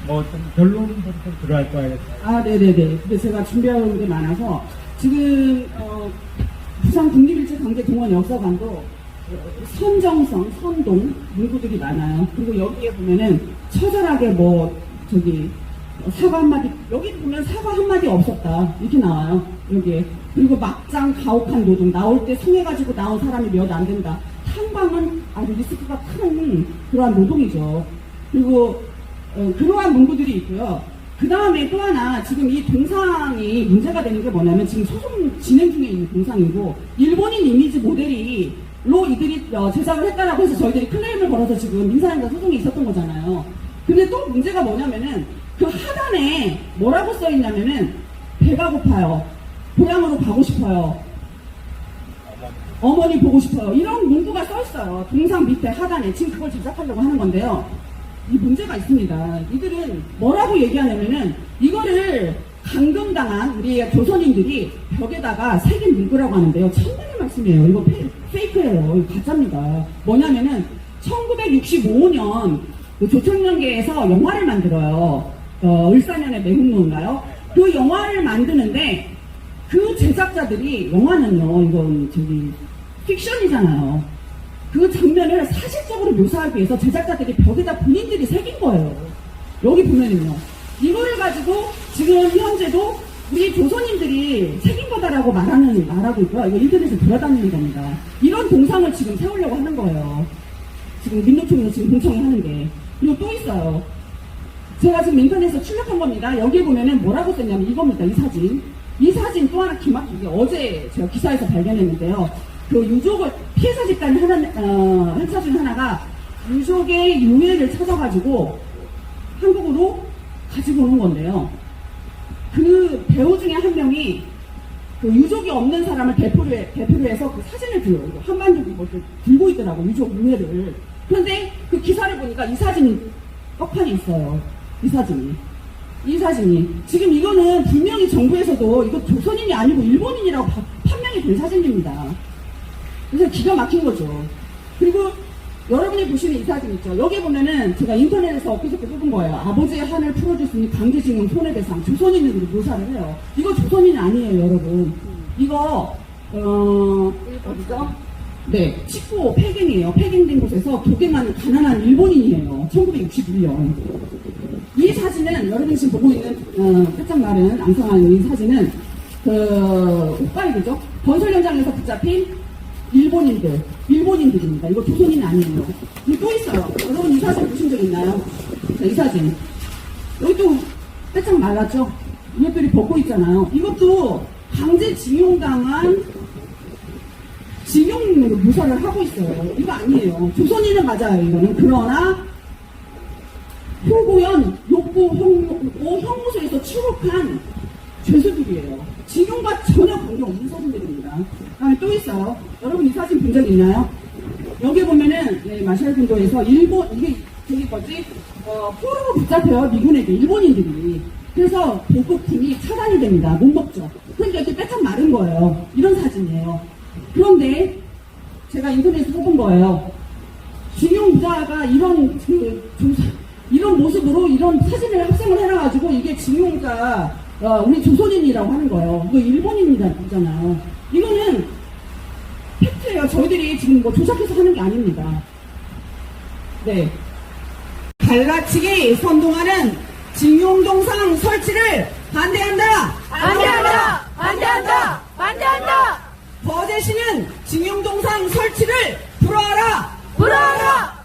뭐 좀 결론부터 들어갈 거예요. 네네네. 근데 제가 준비한 게 많아서 지금 부산 국립일제강제동원 역사관도 선정성, 선동 문구들이 많아요. 그리고 여기에 보면은 처절하게 사과 한마디, 여기 보면 사과 한마디 없었다 이렇게 나와요. 여기에. 그리고 막장 가혹한 노동, 나올 때 성해가지고 나온 사람이 몇 안 된다. 탕방은 아주 리스크가 큰 그러한 노동이죠. 그리고 그러한 문구들이 있고요. 그 다음에 또 하나 지금 이 동상이 문제가 되는 게 뭐냐면 지금 소송 진행 중에 있는 동상이고 일본인 이미지 모델로 이들이 제작을 했다라고 해서 저희들이 클레임을 걸어서 지금 민사행정 소송이 있었던 거잖아요. 근데 또 문제가 뭐냐면은 그 하단에 뭐라고 써 있냐면은 배가 고파요. 고향으로 가고 싶어요. 어머니 보고 싶어요. 이런 문구가 써 있어요. 동상 밑에 하단에 지금 그걸 제작하려고 하는 건데요. 이 문제가 있습니다. 이들은 뭐라고 얘기하냐면은 이거를 감금당한 우리 조선인들이 벽에다가 새긴 문구라고 하는데요. 참되는 말씀이에요. 이거 페이크예요. 이거 가짜입니다. 뭐냐면은 1965년 조청년계에서 영화를 만들어요. 을사년의 매국노인가요? 그 영화를 만드는데 그 제작자들이 영화는요, 이건 저기 픽션이잖아요. 그 장면을 사실적으로 묘사하기 위해서 제작자들이 벽에다 본인들이 새긴 거예요. 여기 보면은요. 이거를 가지고 지금 현재도 우리 조선인들이 새긴 거다라고 말하고 있고요. 이거 인터넷에 돌아다니는 겁니다. 이런 동상을 지금 세우려고 하는 거예요. 지금 민노총에서 지금 공청회 하는 게. 그리고 또 있어요. 제가 지금 인터넷에서 출력한 겁니다. 여기에 보면은 뭐라고 썼냐면 이겁니다. 이 사진. 이 사진 또 하나 기막히게 어제 제가 기사에서 발견했는데요. 그 유족을 피해자 집단 행사 중 하나가 유족의 유해를 찾아가지고 한국으로 가지고 오는 건데요. 그 배우 중에 한 명이 그 유족이 없는 사람을 대표로 해서 그 사진을 들어요. 한반도 들고 있더라고, 유족 유해를. 그런데 그 기사를 보니까 이 사진이 떡판이 있어요. 이 사진이. 지금 이거는 분명히 정부에서도 이거 조선인이 아니고 일본인이라고 판명이 된 사진입니다. 그래서 기가 막힌 거죠. 그리고 여러분이 보시는 이 사진 있죠. 여기 보면은 제가 인터넷에서 엊그저께 뽑은 거예요. 아버지의 한을 풀어줄 수 있는 강제징용 손해배상. 조선인으로 묘사를 해요. 이거 조선인이 아니에요, 여러분. 이거 어디죠? 네, 치코 폐갱이에요. 폐갱된 곳에서 도갱하는 가난한 일본인이에요. 1961년. 이 사진은 여러분이 지금 보고 있는 끝장 마른 앙상한 이 사진은 옥바이드죠. 건설 현장에서 붙잡힌 일본인들입니다. 이거 조선인 아니에요. 그리고 또 있어요. 여러분 이 사진 보신 적 있나요? 자, 이 사진. 여기 또 빼짝 말랐죠? 이것들이 벗고 있잖아요. 이것도 강제징용당한 징용으로 묘사를 하고 있어요. 이거 아니에요. 조선인은 맞아요, 이거는. 그러나 효고현 욕구 형무소에서 추록한 죄수들이에요. 징용과 전혀 관계없는 사진들입니다. 또 있어요. 여러분 이 사진 본 적 있나요? 여기 보면은 마샬 군도에서 일본 이게 저기 뭐지 포로로 붙잡혀요. 미군에게 일본인들이. 그래서 보급팀이 차단이 됩니다. 못 먹죠. 그러니까 이렇게 빼짝 마른 거예요. 이런 사진이에요. 그런데 제가 인터넷에서 뽑은 거예요. 징용자가 이런 모습으로 이런 사진을 합성을 해놔가지고 이게 징용자 우리 조선인이라고 하는 거예요. 이거 일본인이잖아요. 이거는 팩트예요. 저희들이 지금 뭐 조작해서 하는 게 아닙니다. 네. 갈라치기 선동하는 징용동상 설치를 반대한다. 반대한다. 거제시는 징용동상 설치를 불허하라. 불허하라.